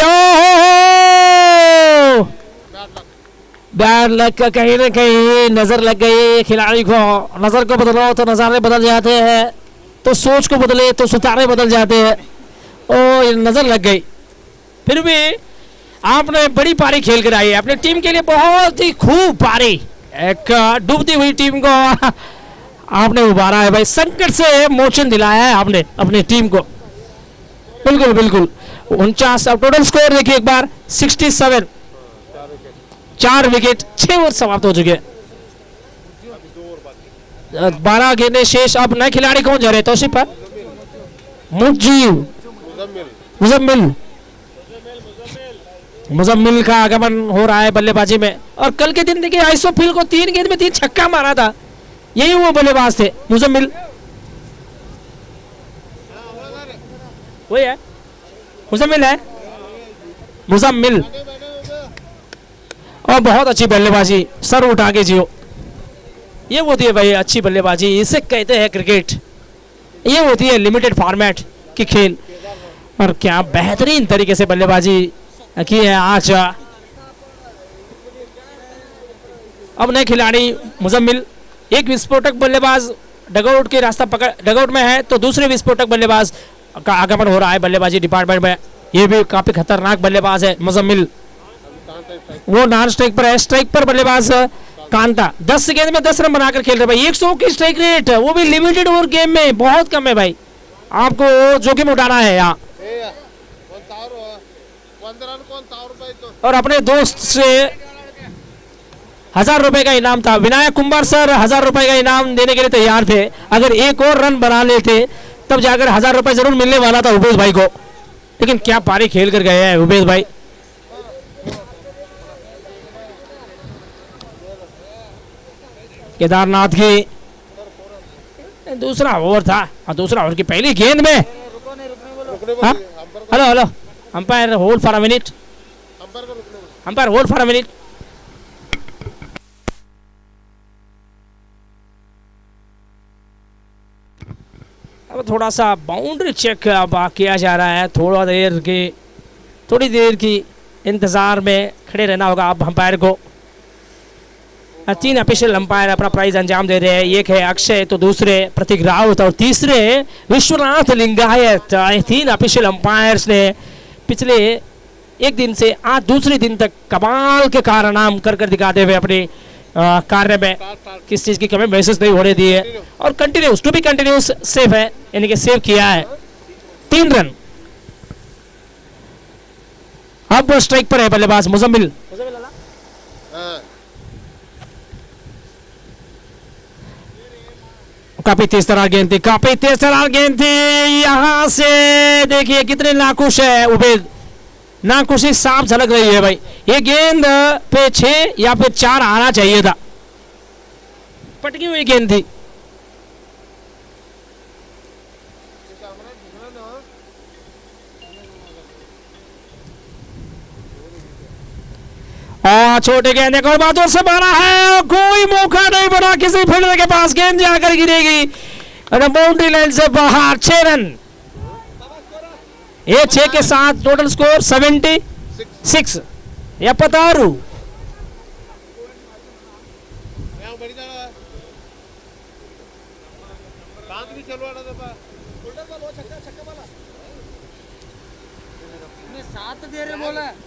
बैड लग का कहीं ना कहीं नजर लग गई खिलाड़ी को। नजर को बदलो तो नजारे बदल जाते हैं, तो सोच को बदले तो सितारे बदल जाते हैं। ओ, नजर लग गई। फिर भी आपने बड़ी पारी खेल कर आई है अपनी टीम के लिए, बहुत ही खूब पारी। एक डूबती हुई टीम को आपने उबारा है भाई, संकट से मोचन दिलाया है आपने अपनी टीम को। बिल्कुल बिल्कुल। 49। अब टोटल स्कोर देखिए एक बार, 67। 4 विकेट, 6 ओवर समाप्त हो चुके हैं। 12 गेंदें शेष। अब नए खिलाड़ी कौन जा रहे हैं तौसीफ पर? मुजम्मिल का आगमन हो रहा है बल्लेबाजी में। और कल के दिन देखिए आइसोफिल को 3 गेंद में 3 छक्का मारा था, यही वो बल्लेबाज थे मुजम्मिल। वही है मुजम्मिल, है मुजम्मिल। और बहुत अच्छी बल्लेबाजी, सर उठा के जियो। ये होती है भाई अच्छी बल्लेबाजी, इसे कहते हैं क्रिकेट। ये होती है लिमिटेड फॉर्मेट की खेल। और क्या बेहतरीन तरीके से बल्लेबाजी की है आज। अब नए खिलाड़ी मुजम्मिल। एक विस्फोटक बल्लेबाज डगआउट के रास्ता पकड़, डगआउट में है, तो दूसरे विस्फोटक बल्लेबाज का आगमन हो रहा है बल्लेबाजी डिपार्टमेंट में। ये भी काफी खतरनाक बल्लेबाज है मुजम्मिल। वो नॉन स्ट्राइक पर है, स्ट्राइक पर बल्लेबाज कांता। 10 गेंद में 10 रन बनाकर खेल रहे भाई। 100 की स्ट्राइक रेट, वो भी लिमिटेड ओवर गेम में, बहुत कम है भाई। आपको जोखिम उठाना है यहाँ। और अपने दोस्त से 1000 रुपए का इनाम था। विनायक कुंभार सर 1000 रुपए का इनाम देने के लिए तैयार थे। अगर एक और रन बना लेते तब जाकर 1000 रुपए जरूर मिलने वाला था उबेश भाई को। लेकिन क्या पारी खेल कर गए हैं उबेश भाई। केदारनाथ की दूसरा ओवर था और दूसरा ओवर की पहली गेंद में। Hello hello umpire hold for a minute, umpire hold for a minute. अब थोड़ा सा बाउंड्री चेक अब किया जा रहा है, थोड़ी देर की इंतज़ार में खड़े रहना होगा अब अंपायर को। 3 ऑफिशियल अंपायर अपना प्राइज अंजाम दे रहे हैं। एक है अक्षय, तो दूसरे प्रतीक राउत और तीसरे विश्वनाथ लिंगायत। 3 ऑफिशियल अंपायर्स ने पिछले एक दिन से आज दूसरे दिन तक कमाल के कारनाम कर दिखाते हुए अपने कार्य में किस चीज की कमी महसूस नहीं होने दी है और continues to be continuous save है, यानी कि सेव किया है 3 रन। अब वो स्ट्राइक पर है बल्लेबाज मुजम्मिल। काफी तेज तरार गेंद थी, काफी तेज तरार गेंद थी। यहां से देखिए कितने नाखुश है उबेद, नाखुशी साफ झलक रही है भाई। ये गेंद पे 6 या फिर 4 आना चाहिए था, पटकी हुई गेंद थी। और छोटे गेंद एक और बहादुर से मारा है, कोई मौका नहीं बना किसी फील्डर के पास, गेंद जाकर गिरेगी बाउंड्री लाइन से बाहर। 6 रन, ये 6 के साथ टोटल स्कोर 76 या पतारू।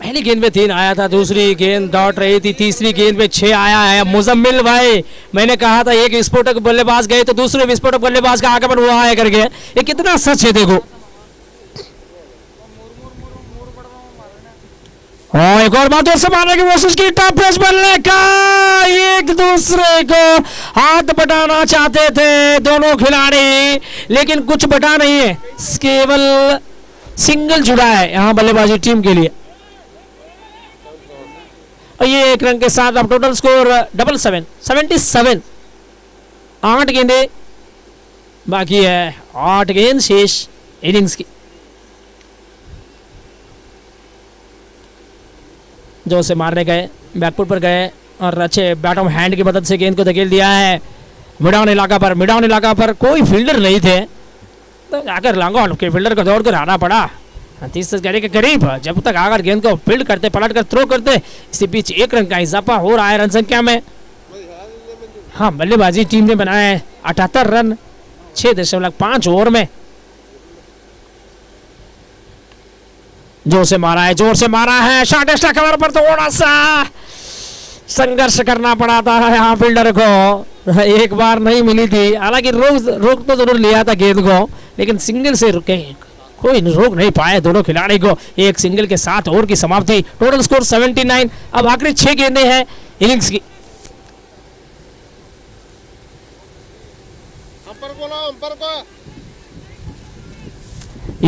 पहली गेंद में 3 आया था, दूसरी गेंद दौड़ रही थी, तीसरी गेंद में 6 आया है। मुजम्मिल भाई, मैंने कहा था एक विस्फोटक बल्लेबाज गए तो दूसरे विस्फोटक बल्लेबाज का आगमन हुआ है करके, ये कितना सच है देखो। और एक और बात से मारने की कोशिश की, टॉप पेस बनने का, एक दूसरे को हाथ बटाना चाहते थे दोनों खिलाड़ी, लेकिन कुछ बटा नहीं है, केवल सिंगल जुड़ा है यहां बल्लेबाजी टीम के लिए। और ये 1 रन के साथ अब टोटल स्कोर 77। 8 गेंदें बाकी है, 8 गेंद शेष इनिंग्स की। जो से मारने गए, बैकफुट पर गए और अच्छे बैटम हैंड की मदद से गेंद को धकेल दिया है मिडाउन इलाका पर कोई फील्डर नहीं थे, तो जाकर लॉन्ग के फील्डर को दौड़ कर आना पड़ा 30 के करीब। जब तक आकर गेंद को फील्ड करते, पलट कर थ्रो करते, इसी बीच 1 रन का इजाफा हो रहा है रन संख्या में। हाँ, बल्लेबाजी टीम ने बनाया है 78 रन 6.5 ओवर में। जोर से मारा है, शॉर्ट एक्स्ट्रा कवर पर थोड़ा सा संघर्ष करना पड़ा था यहाँ फील्डर को, एक बार नहीं मिली थी, हालांकि रोक तो जरूर लिया था गेंद को, लेकिन सिंगल से रुके, कोई रोक नहीं पाए दोनों खिलाड़ी को। एक सिंगल के साथ ओवर की समाप्ति, टोटल स्कोर 79। अब आखिरी 6 गेंदें हैं इनिंग्स की।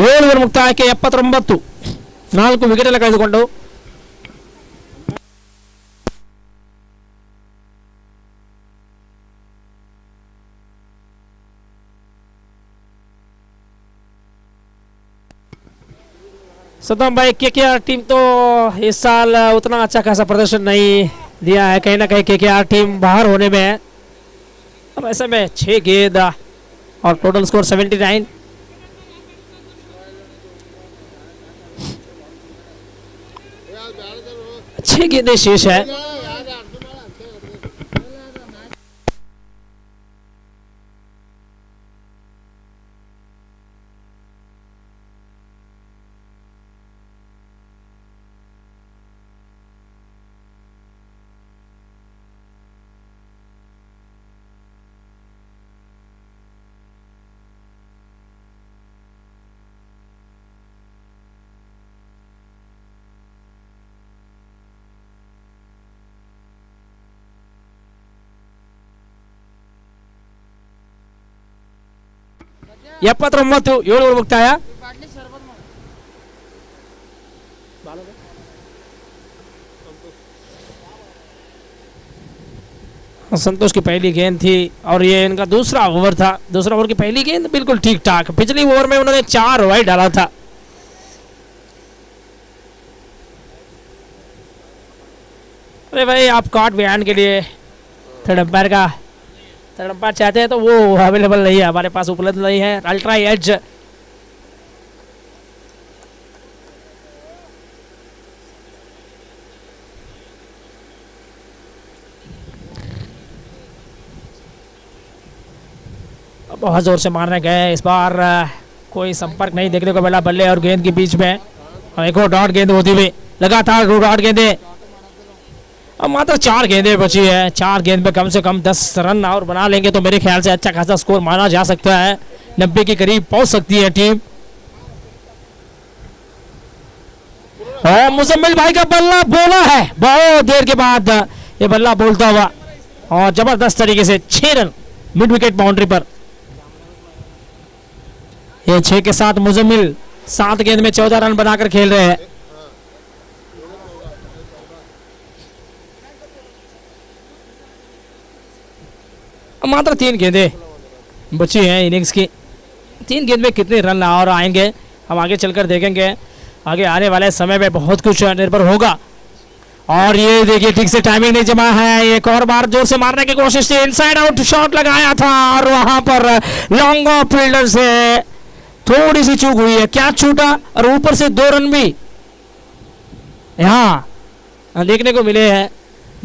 ಏಳು ಮುಕ್ತಾಯಕ್ಕೆ 79, 4 ವಿಕೆಟ್ ಎಲ್ಲ ಕಳೆದುಕೊಂಡು सदम भाई केकेआर टीम तो इस साल उतना अच्छा खासा प्रदर्शन नहीं दिया है, कहीं ना कहीं केकेआर टीम बाहर होने में है। अब ऐसे में 6 गेंद और टोटल स्कोर 79। अच्छी गेंदें शेष है। ಎಪ್ಪತ್ತರ 7 ಮುಕ್ತಾಯ। संतोष की पहली गेंद थी और ये इनका दूसरा ओवर था। दूसरा ओवर की पहली गेंद बिल्कुल ठीक ठाक। पिछली ओवर में उन्होंने 4 वाइड डाला था। अरे भाई आप कॉट बयान के लिए थर्ड अंपायर का अंपायर चाहते हैं तो वो अवेलेबल नहीं है, हमारे पास उपलब्ध नहीं है। अल्ट्रा एज बहुत जोर से मारने गए, इस बार कोई संपर्क नहीं देखने को मिला बल्ले और गेंद के बीच में। और एक और डॉट गेंद होती हुई, लगातार 2 डॉट गेंदें। अब मात्र 4 गेंदें बची है, 4 गेंद में कम से कम 10 रन और बना लेंगे तो मेरे ख्याल से अच्छा खासा स्कोर माना जा सकता है, 90 के करीब पहुंच सकती है टीम। और मुजम्मिल भाई का बल्ला बोला है बहुत देर के बाद, ये बल्ला बोलता हुआ और जबरदस्त तरीके से 6 रन मिड विकेट बाउंड्री पर। ये 6 के साथ मुजम्मिल 7 गेंद में 14 रन बनाकर खेल रहे हैं। मात्र 3 गेंदें बची हैं इनिंग्स की, 3 गेंद में कितने रन और आएंगे हम आगे चलकर देखेंगे। आगे आने वाले समय में बहुत कुछ निर्भर होगा। और ये देखिए ठीक से टाइमिंग नहीं जमा है, एक और बार जोर से मारने की कोशिश थी, इनसाइड आउट शॉट लगाया था और वहां पर लॉन्ग ऑफ फील्डर से थोड़ी सी चूक हुई है, क्या छूटा और ऊपर से 2 रन भी यहाँ देखने को मिले हैं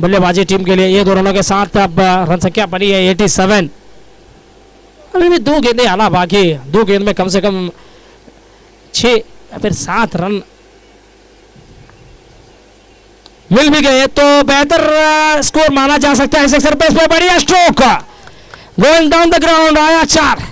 बल्लेबाजी टीम के लिए। ये 2 रनों के साथ अब रन संख्या बनी है 87। अभी भी 2 गेंदें आना बाकी, 2 गेंद में कम से कम 6 या फिर 7 रन मिल भी गए तो बेहतर स्कोर माना जा सकता है इस सरफेस पे। बढ़िया stroke going down the ground, आया 4।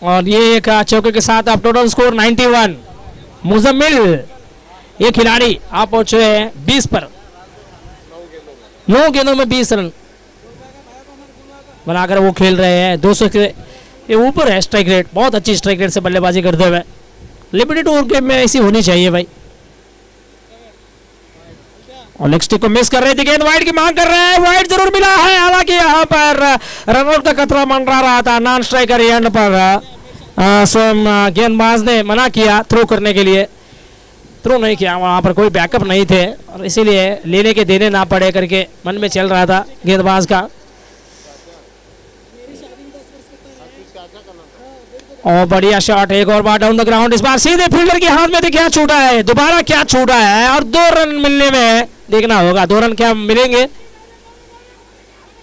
और ये एक चौके के साथ अब टोटल स्कोर 91। मुजम्मिल ये खिलाड़ी आप पहुंचे हैं 20 पर, 9 गेंदों में 20 रन बनाकर वो खेल रहे हैं। 200 के ये ऊपर है स्ट्राइक रेट, बहुत अच्छी स्ट्राइक रेट से बल्लेबाजी करते हुए। लिमिटेड ओवर गेम में ऐसी होनी चाहिए भाई। और लेग स्टिक को मिस कर रहे थे, गेंद वाइड की मांग कर रहे हैं, वाइड जरूर मिला है, हालांकि यहाँ पर रनआउट का खतरा मंडरा रहा था। नॉन स्ट्राइकर एंड पर गेंदबाज ने मना किया थ्रो करने के लिए, थ्रो नहीं किया, वहां पर कोई बैकअप नहीं थे और इसीलिए लेने के देने ना पड़े करके मन में चल रहा था गेंदबाज का। और बढ़िया शॉट, एक और बार डाउन द ग्राउंड, इस बार सीधे फील्डर के हाथ में तो क्या छूटा है, दोबारा क्या छूटा है और 2 रन मिलने में देखना होगा। 2 रन क्या मिलेंगे,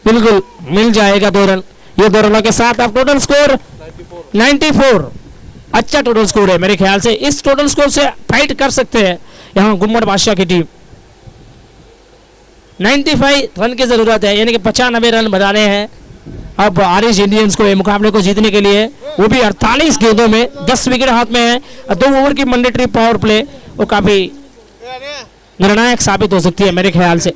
बिल्कुल मिल जाएगा 2 रन। ये 2 रनों के साथ अब टोटल स्कोर 94। अच्छा टोटल स्कोर है, मेरे ख्याल से इस टोटल स्कोर से फाइट कर सकते हैं यहाँ गुम्मट बादशाह की टीम। 95 रन की जरूरत है, यानी कि 95 रन बनाने हैं अब आरिश इंडियंस को ये मुकाबले को जीतने के लिए, वो भी 48 गेंदों में 10 विकेट हाथ में है। 2 ओवर की मैंडेटरी पावर प्ले वो काफी निर्णायक साबित हो सकती है मेरे ख्याल से।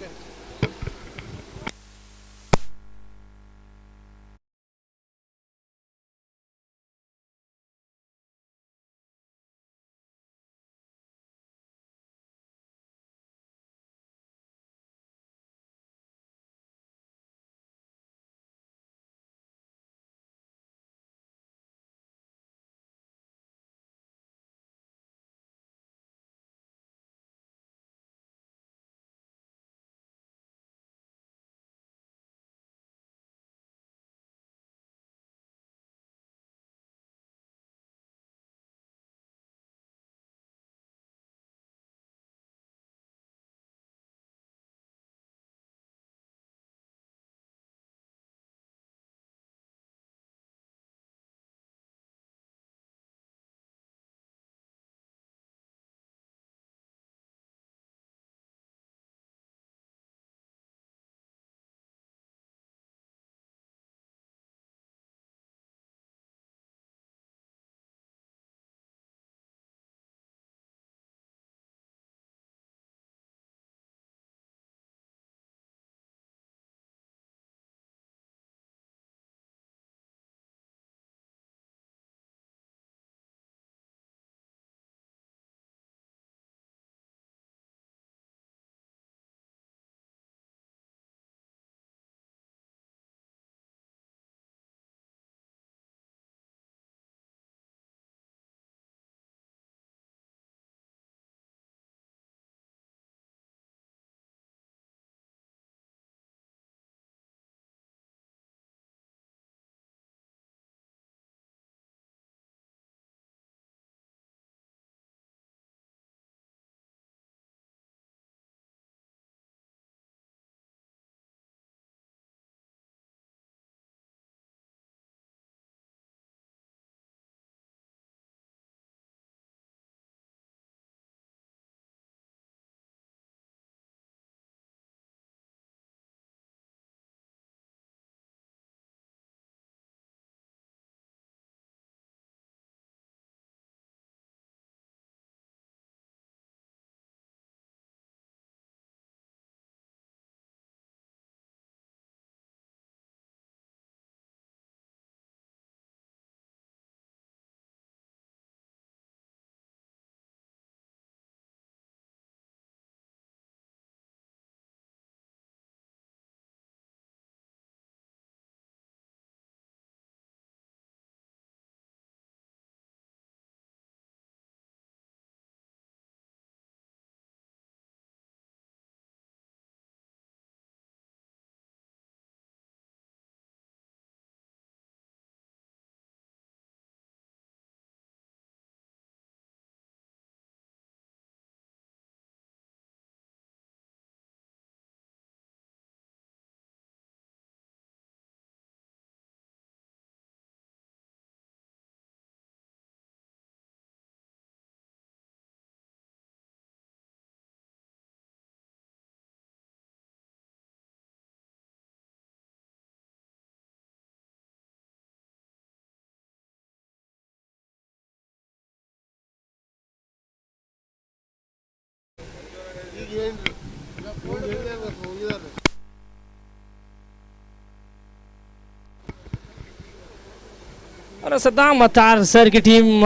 और सद्दाम अतार सर की टीम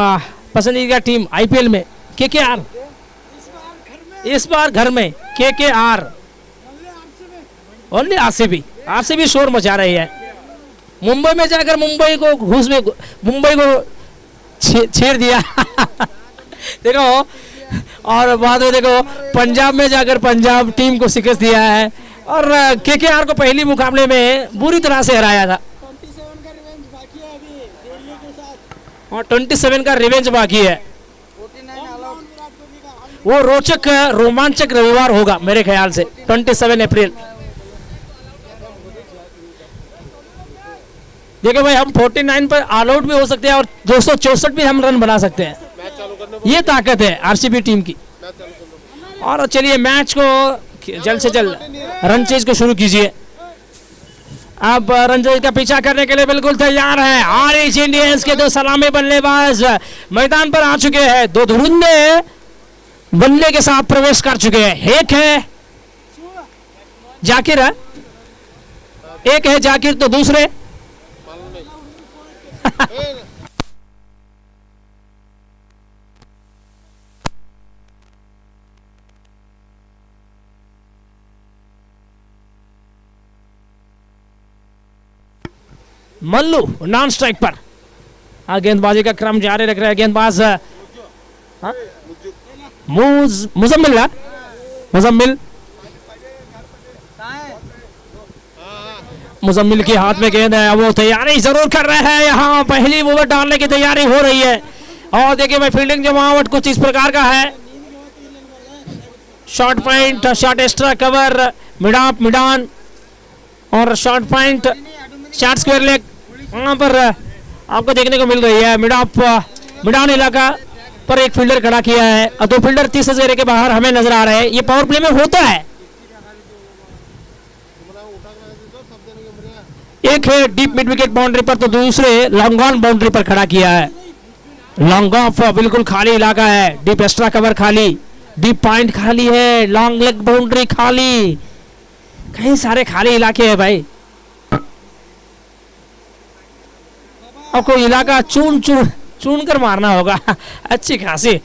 पसंदीदा टीम आईपीएल में केकेआर, इस बार घर में केकेआर ओनली आरसीबी शोर मचा रही है। मुंबई में जाकर मुंबई को छेड़ दिया देखो, और बाद में देखो पंजाब में जाकर पंजाब टीम को शिकस्त दिया है और केकेआर को पहली मुकाबले में बुरी तरह से हराया था। 27 का रिवेंज बाकी है। वो रोचक रोमांचक रविवार होगा मेरे ख्याल से 27 अप्रैल। देखिए भाई, हम 49 पर ऑल आउट भी हो सकते हैं और 264 भी हम रन बना सकते हैं। ये ताकत है आरसीबी टीम की। और चलिए मैच को जल्द से जल्द रन चेज को शुरू कीजिए। अब रन चेज का पीछा करने के लिए बिल्कुल तैयार है ऑरेंज इंडियंस के 2 सलामी बल्लेबाज मैदान पर आ चुके हैं। 2 धुरंधर बल्ले के साथ प्रवेश कर चुके हैं। एक है जाकिर तो दूसरे मल्लू नॉन स्ट्राइक पर। गेंदबाजी का क्रम जारी रख रहे हैं गेंदबाज मुजम्मिल के हाथ में गेंद है। वो तैयारी जरूर कर रहे हैं, यहाँ पहली ओवर डालने की तैयारी हो रही है। और देखिए भाई, फील्डिंग जमावट कुछ इस प्रकार का है। Short point, short extra cover, mid on और short point, short square leg वहां पर आपको देखने को मिल रही है। मिडान इलाका पर एक फील्डर खड़ा किया है और 2 फील्डर 30 घेरे के बाहर हमें नजर आ रहे हैं। ये पावर प्ले में होता है। एक है डीप मिड विकेट बाउंड्री पर तो दूसरे लॉन्ग ऑन बाउंड्री पर खड़ा किया है। लॉन्ग ऑफ बिल्कुल खाली इलाका है, डीप एक्स्ट्रा कवर खाली, डीप पॉइंट खाली है, लॉन्ग लेग बाउंड्री खाली, कई सारे खाली इलाके हैं भाई। आपको इलाका चुन कर मारना होगा। अच्छी खासी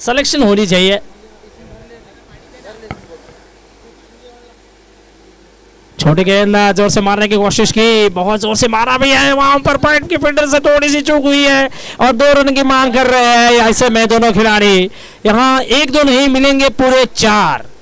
सिलेक्शन होनी चाहिए। छोटी गेंद जोर से मारने की कोशिश की, बहुत जोर से मारा भी है, वहां पर पॉइंट की फील्डर से थोड़ी सी चूक हुई है और 2 रन की मांग कर रहे हैं। ऐसे में दोनों खिलाड़ी यहाँ 1-2 नहीं मिलेंगे, पूरे 4।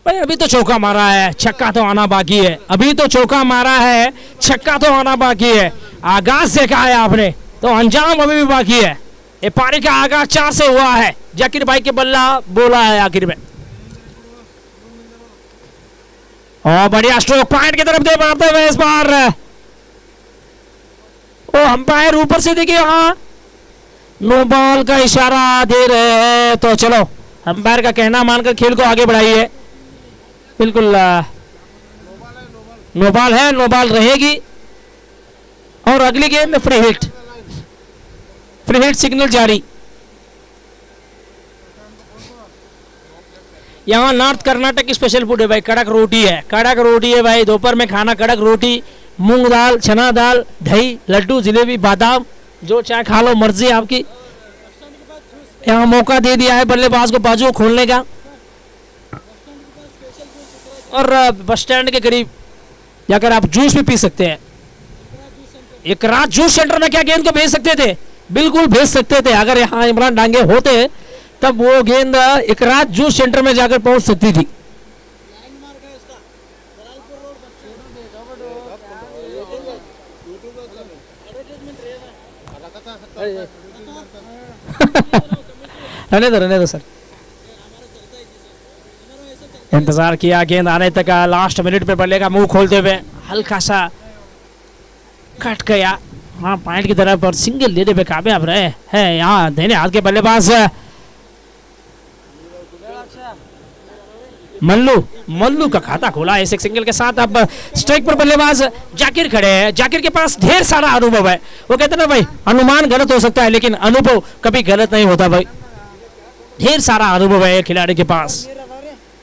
भाई अभी तो चौका मारा है, छक्का तो आना बाकी है। अभी तो चौका मारा है, छक्का तो आना बाकी है। आगाज देखा है आपने, तो अंजाम अभी भी बाकी है। ये पारी का आगाज 4 से हुआ है। जाकिर भाई के बल्ला बोला है आखिर में। और बढ़िया स्ट्रोक पॉइंट की तरफ दे मारते हुए इस बार ओ अंपायर ऊपर से देखिए, हाँ नो बॉल का इशारा दे रहे हैं। तो चलो अंपायर का कहना मानकर खेल को आगे बढ़ाइए। बिल्कुल नो बॉल है, नो बॉल रहेगी। और अगली गेंद फ्री हिट सिग्नल जारी। यहाँ नॉर्थ कर्नाटक की स्पेशल फूड है भाई, कड़क रोटी है भाई। दोपहर में खाना कड़क रोटी, मूंग दाल, चना दाल, दही, लड्डू, जलेबी, बादाम, जो चाहे खा लो, मर्जी आपकी। यहाँ मौका दे दिया है बल्लेबाज को बाजू खोलने का। और बस स्टैंड के करीब जाकर आप जूस भी पी सकते हैं। एक रात जूस सेंटर में क्या गेंद को भेज सकते थे, बिल्कुल भेज सकते थे। अगर यहाँ इमरान डांगे होते तब वो गेंद एक रात जूस सेंटर में जाकर पहुंच सकती थी। रहने दो सर। इंतजार किया गेंद आने तक, लास्ट मिनट पे बल्ले का मुंह खोलते हुए हल्का सा कट गया। हाँ पॉइंट की तरफ और सिंगल लेने पे कामयाब रहे हैं यहाँ देने हाथ के बल्लेबाज। मल्लू मल्लू का खाता खोला है इस एक सिंगल के साथ। अब स्ट्राइक पर बल्लेबाज जाकिर खड़े हैं। जाकिर के पास ढेर सारा अनुभव है। वो कहते हैं ना भाई, अनुमान गलत हो सकता है लेकिन अनुभव कभी गलत नहीं होता भाई। ढेर सारा अनुभव है खिलाड़ी के पास।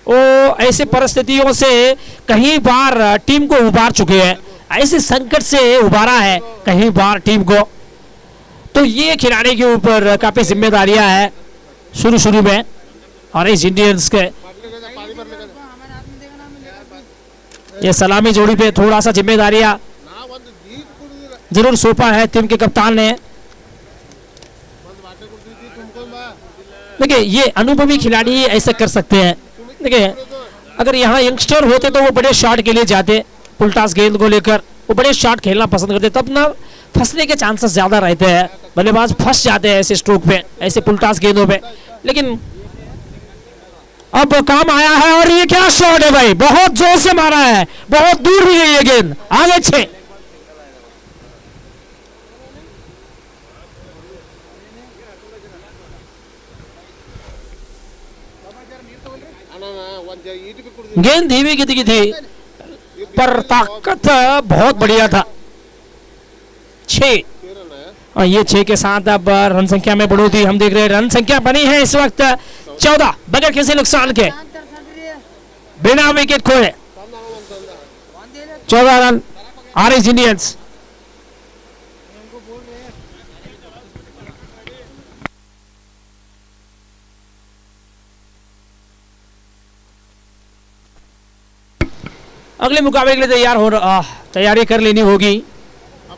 वो ऐसे परिस्थितियों से कई बार टीम को उबार चुके हैं, ऐसे संकट से उबारा है कई बार टीम को। तो ये खिलाड़ी के ऊपर काफी जिम्मेदारियां है शुरू में ऑरेंज इंडियंस के। ये सलामी जोड़ी पे थोड़ा सा जिम्मेदारियां जरूर सौंपा है टीम के कप्तान ने। देखिए ये अनुभवी खिलाड़ी ऐसा कर सकते हैं। देखिए अगर यहाँ यंगस्टर होते तो वो बड़े शॉट के लिए जाते, पुलटास गेंद को लेकर वो बड़े शॉट खेलना पसंद करते, तब ना फंसने के चांसेस ज्यादा रहते हैं। बल्लेबाज फंस जाते हैं ऐसे स्ट्रोक पे, ऐसे पुलटास गेंदों पे। लेकिन अब काम आया है और ये क्या शॉट है भाई, बहुत जोर से मारा है, बहुत दूर भी गई है गेंद, आगे 6। गेंद धीमी की थी पर ताकत बहुत बढ़िया था। 6 और ये 6 के साथ अब रन संख्या में बढ़ोतरी हम देख रहे हैं। रन संख्या बनी है इस वक्त 14 बगैर किसी नुकसान के, बिना विकेट खोए 14 रन ऑरेंज इंडियंस। अगले मुकाबले के लिए तैयारी कर लेनी होगी।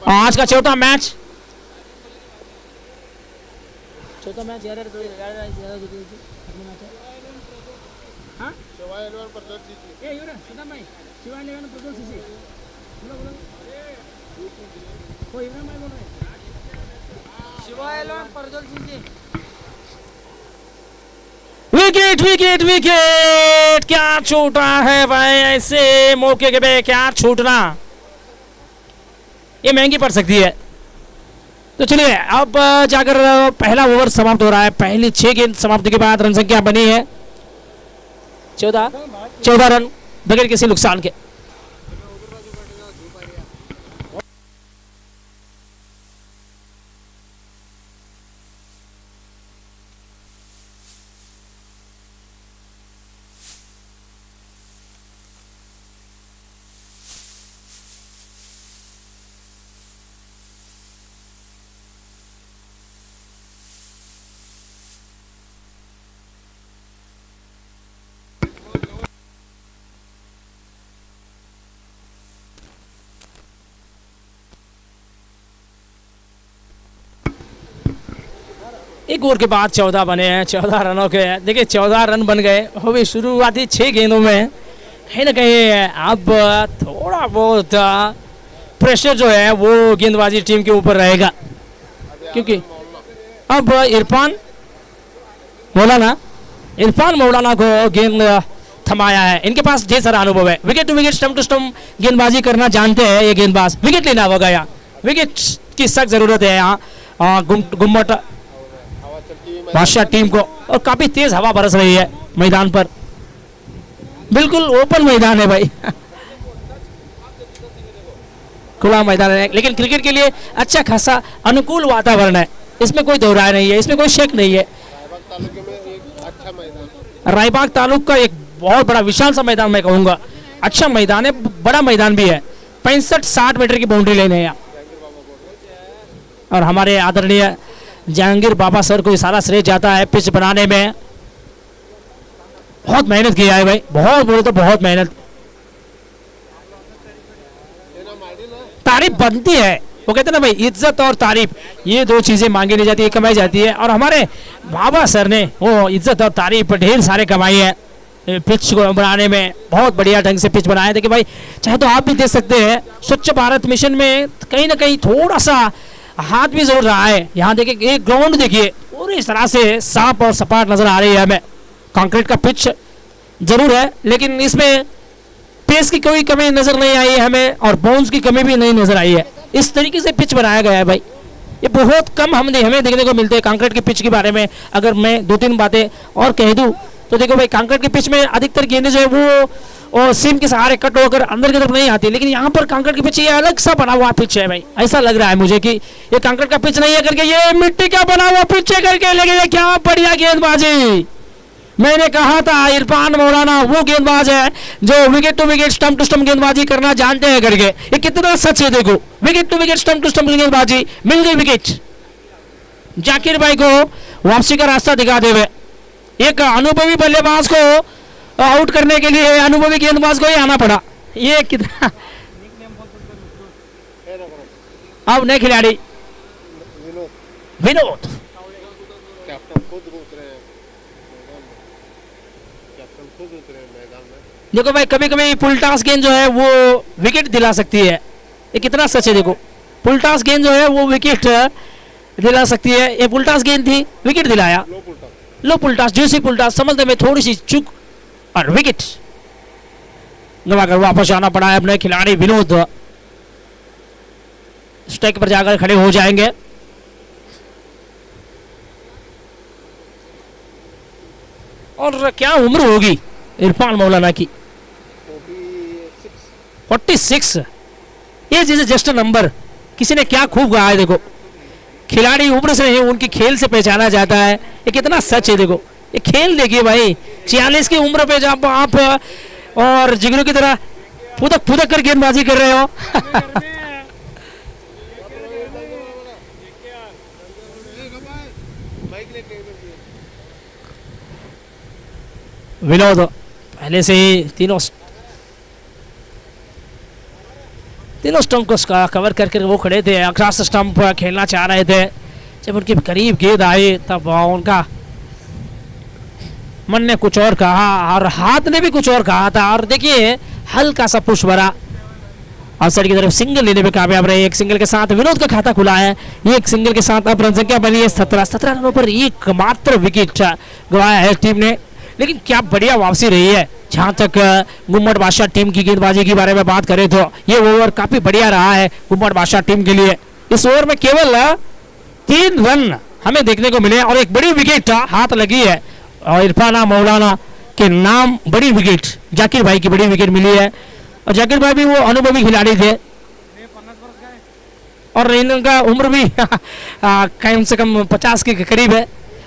आज का चौथा मैच विकेट विकेट विकेट, क्या छूटा है भाई, ऐसे मौके के पे क्या छूटना, ये महंगी पड़ सकती है। तो चलिए अब जाकर पहला ओवर समाप्त हो रहा है। पहली 6 गेंद समाप्ति के बाद रन संख्या बनी है 14 रन बगैर किसी नुकसान के। एक ओवर के बाद 14 बने हैं, 14 रनों के। देखिए 14 रन बन गए, वो भी शुरुआती 6 गेंदों में। कहीं ना कहीं अब थोड़ा बहुत प्रेशर जो है वो गेंदबाजी टीम के ऊपर रहेगा, क्योंकि अब इरफान मौलाना को गेंद थमाया है। इनके पास ढेर सारा अनुभव है, wicket to wicket, stump to stump गेंदबाजी करना जानते हैं ये गेंदबाज। विकेट लेना होगा यहाँ, विकेट की सख्त जरूरत है यहाँ गुम्मट बादशाह टीम को। और काफी तेज हवा बरस रही है मैदान पर, बिल्कुल ओपन मैदान है भाई खुला मैदान है, लेकिन क्रिकेट के लिए अच्छा खासा अनुकूल वातावरण है, इसमें कोई दो राय नहीं है, इसमें कोई शक नहीं है। रायबाग तालुक का एक बहुत बड़ा विशाल सा मैदान मैं कहूंगा, अच्छा मैदान है, बड़ा मैदान भी है। 65-60 मीटर की बाउंड्री लाइन है यहाँ। और हमारे आदरणीय जहांगीर बाबा सर को सारा श्रेय जाता है पिच बनाने में। बहुत मेहनत किया है भाई, बहुत बोले तो बहुत मेहनत। तारीफ बनती है, वो कहते हैं ना भाई, इज्जत और तारीफ ये दो चीजें मांगी नहीं जाती है, कमाई जाती है। और हमारे बाबा सर ने वो इज्जत और तारीफ ढेर सारे कमाई है पिच को बनाने में। बहुत बढ़िया ढंग से पिच बनाया। देखिए भाई, चाहे तो आप भी देख सकते हैं स्वच्छ भारत मिशन में कहीं ना कहीं थोड़ा सा हाथ भी जरूर रहा है। यहाँ देखिए एक ग्राउंड देखिए पूरी तरह से साफ और सपाट नजर आ रही है हमें। कंक्रीट का पिच जरूर है, लेकिन इसमें पेस की कोई कमी नजर नहीं आई है हमें, और बाउंस की कमी भी नहीं नजर आई है। इस तरीके से पिच बनाया गया है भाई, ये बहुत कम हमें देखने को मिलते हैं कंक्रीट के पिच के बारे में। अगर मैं 2-3 बातें और कह दूं तो देखो भाई कांकड़ के पिच में अधिकतर गेंदें जो है वो और सीम के सहारे कट होकर अंदर की तरफ नहीं आती, लेकिन यहाँ पर कांकड़ के पिच ये अलग सा बना हुआ पिच है भाई। ऐसा लग रहा है मुझे कि ये कांकड़ का पिच नहीं है करके, ये मिट्टी का बना हुआ पिच है करके, लेकिन ये क्या बढ़िया गेंदबाजी। मैंने कहा था इरफान मौलाना वो गेंदबाज है जो wicket to wicket stump to stump गेंदबाजी करना जानते हैं करके। ये कितना सच है देखो, wicket to wicket stump to stump गेंदबाजी, मिल गई विकेट। जाकिर भाई को वापसी का रास्ता दिखाते हुए एक अनुभवी बल्लेबाज को आउट करने के लिए अनुभवी गेंदबाज को ही आना पड़ा। ये कितना अब नए खिलाड़ी विनोद देखो भाई, कभी कभी पुलटास गेंद जो है वो विकेट दिला सकती है। ये कितना सच है देखो, पुलटास गेंद जो है वो विकेट दिला सकती है। ये पुलटास गेंद थी, विकेट दिलाया। लो पुलटास, जूसी पुलटास, समझने में थोड़ी सी चूक और विकेट गवाकर वापस आना पड़ा है। अपने खिलाड़ी विनोद स्ट्राइक पर जाकर खड़े हो जाएंगे। और क्या उम्र होगी इरफान मौलाना की, 46। ये जैसे जस्ट नंबर, किसी ने क्या खूब कहा है देखो, खिलाड़ी उम्र से नहीं उनकी खेल से पहचाना जाता है। ये कितना सच है देखो, ये खेल देखिए भाई, 46 की उम्र पे जब आप और जिगनू की तरह फुदक फुदक कर गेंदबाजी कर रहे हो। विनोद पहले से ही तीनों स्टंप को कवर करके वो खड़े थे, अक्रॉस स्टंप खेलना चाह रहे थे। जब उनके करीब गेंद आई तब उनका मन ने कुछ और कहा और हाथ ने भी कुछ और कहा था। और देखिए हल्का सा पुश भरा आउटसाइड की तरफ सिंगल लेने में कामयाब रहे। एक सिंगल के साथ विनोद का खाता खुला है। एक सिंगल के साथ अब रन संख्या बनी है 17 रनों पर एक मात्र विकेट गंवाया है टीम ने। लेकिन क्या बढ़िया वापसी रही है। जहां तक गुम्मट बादशाह टीम की गेंदबाजी के बारे में बात करें तो ये ओवर काफी बढ़िया रहा है गुम्मट बादशाह टीम के लिए। इस ओवर में केवल 3 रन हमें देखने को मिले और एक बड़ी विकेट हाथ लगी है और इरफान मौलाना के नाम बड़ी विकेट, जाकिर भाई की बड़ी विकेट मिली है। और जाकिर भाई भी वो अनुभवी खिलाड़ी थे और इनका उम्र भी कम से कम 50 के करीब है।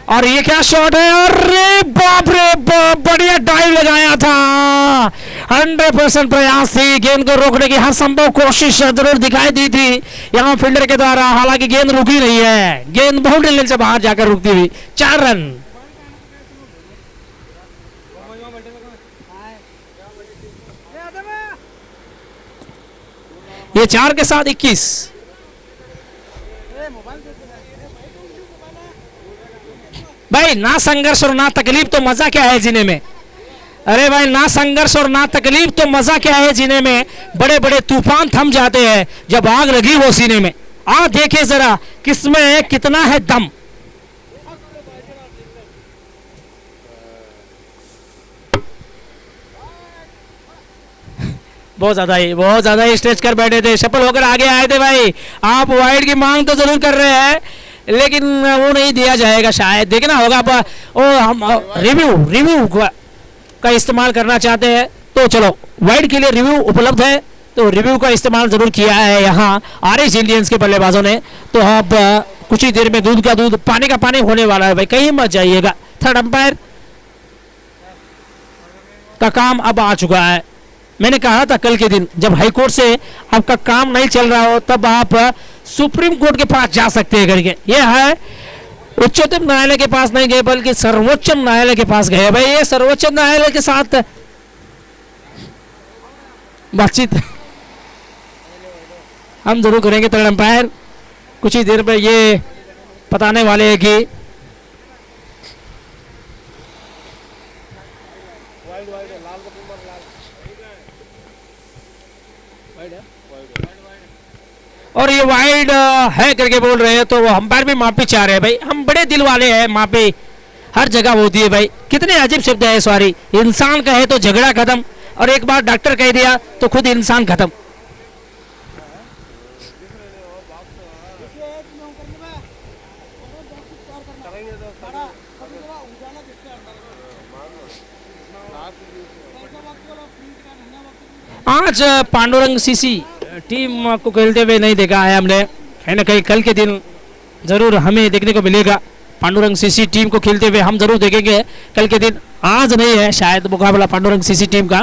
और ये क्या शॉट है, अरे बाप रे बाप, बढ़िया डाइव लगाया था। 100% प्रयास थी, गेंद को रोकने की हर संभव कोशिश जरूर दिखाई दी थी यहाँ फील्डर के द्वारा। हालांकि गेंद रुकी नहीं है, गेंद बाउंड्री लाइन से बाहर जाकर रुकती हुई। 4 रन। ये 4 के साथ 21। भाई ना संघर्ष और ना तकलीफ तो मजा क्या है जीने में। अरे भाई ना संघर्ष और ना तकलीफ तो मजा क्या है जीने में। बड़े बड़े तूफान थम जाते हैं जब आग लगी हो सीने में। देखे जरा किसमें कितना है दम। बहुत ज्यादा ही स्ट्रेच कर बैठे थे, सफल होकर आगे आए थे। भाई आप वाइड की मांग तो जरूर कर रहे हैं लेकिन वो नहीं दिया जाएगा शायद, देखना होगा। हम रिव्यू का इस्तेमाल करना चाहते हैं तो चलो वाइड के लिए रिव्यू उपलब्ध है, तो रिव्यू का इस्तेमाल जरूर किया है यहाँ आरएस इंडियंस के बल्लेबाजों ने। तो अब कुछ ही देर में दूध का दूध पानी का पानी होने वाला है भाई, कहीं मत जाइएगा। थर्ड अंपायर का काम अब आ चुका है। मैंने कहा था कल के दिन जब हाईकोर्ट से आपका काम नहीं चल रहा हो तब आप सुप्रीम कोर्ट के पास जा सकते हैं करके। यह है उच्चतम न्यायालय के पास नहीं गए बल्कि सर्वोच्च न्यायालय के पास गए। भाई ये सर्वोच्च न्यायालय के साथ बातचीत हम जरूर करेंगे। थर्ड अंपायर कुछ ही देर में ये बताने वाले हैं कि और ये वाइड है करके बोल रहे हैं तो वो अंपायर भी माफी चाह रहे हैं। भाई हम बड़े दिल वाले हैं, माफी हर जगह होती है। भाई कितने अजीब शब्द है सॉरी। इंसान कहे तो झगड़ा खत्म और एक बार डॉक्टर कह दिया तो खुद इंसान खत्म। आज पांडुरंग सीसी टीम को खेलते हुए नहीं देखा है हमने, है ना। कहीं कल के दिन जरूर हमें देखने को मिलेगा पांडुरंग सीसी टीम को खेलते हुए, हम जरूर देखेंगे कल के दिन। आज नहीं है शायद मुकाबला पांडुरंग सीसी टीम का।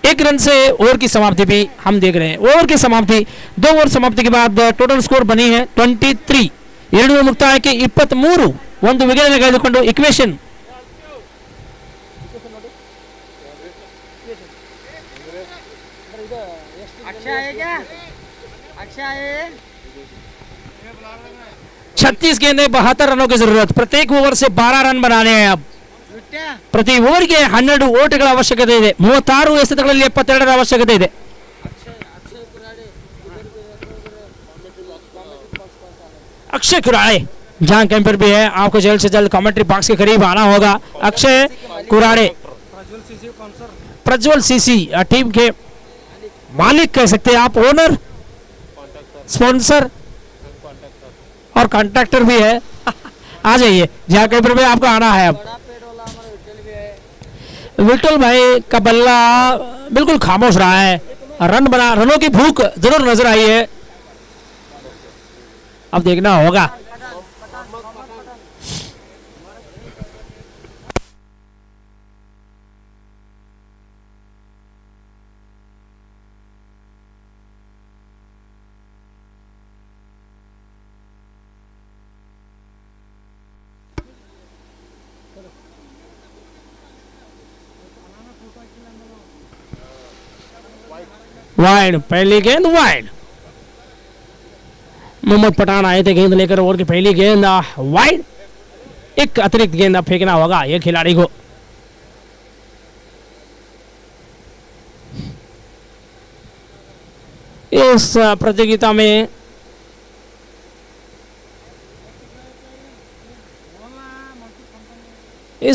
एक रन से ओवर की समाप्ति भी हम देख रहे हैं। ओवर की समाप्ति, 2 ओवर समाप्ति के बाद टोटल स्कोर बनी है 23। 2 ಮುಕ್ತಾಯಕ್ಕೆ 23, 1 ವಿಕೆಟ್ ಕಳೆದುಕೊಂಡು ಇಕ್ವೇಷನ್ अच्छा है क्या? अच्छा है। 36 गेंदें 72 रनों की जरूरत, प्रत्येक ओवर से 12 रन बनाने हैं। अब ಪ್ರತಿ ಓವರ್ಗೆ 12 ಓಟಗಳ ಅವಶ್ಯಕತೆ ಇದೆ, 36 ಎಸೆತಗಳಲ್ಲಿ 72 ಅವಶ್ಯಕತೆ ಇದೆ। अक्षय कुराड़े जहां कैंपर भी है, आपको जल्द से जल्द कमेंट्री बॉक्स के करीब आना होगा। अक्षय कुराड़े प्रज्वल सीसी टीम के मालिक कह सकते हैं आप, ओनर, स्पॉन्सर और कॉन्ट्रैक्टर भी है। आ जाइए जहां कैंपर में आपको आना है। अब विठल भाई का बल्ला बिल्कुल खामोश रहा है, रनों की भूख जरूर नजर आई है। अब देखना होगा। वाइड, पहली गेंद वाइड। मोहम्मद पठान आए थे गेंद लेकर, ओवर की पहली गेंद वाइड। एक अतिरिक्त गेंद फेंकना होगा ये खिलाड़ी को। इस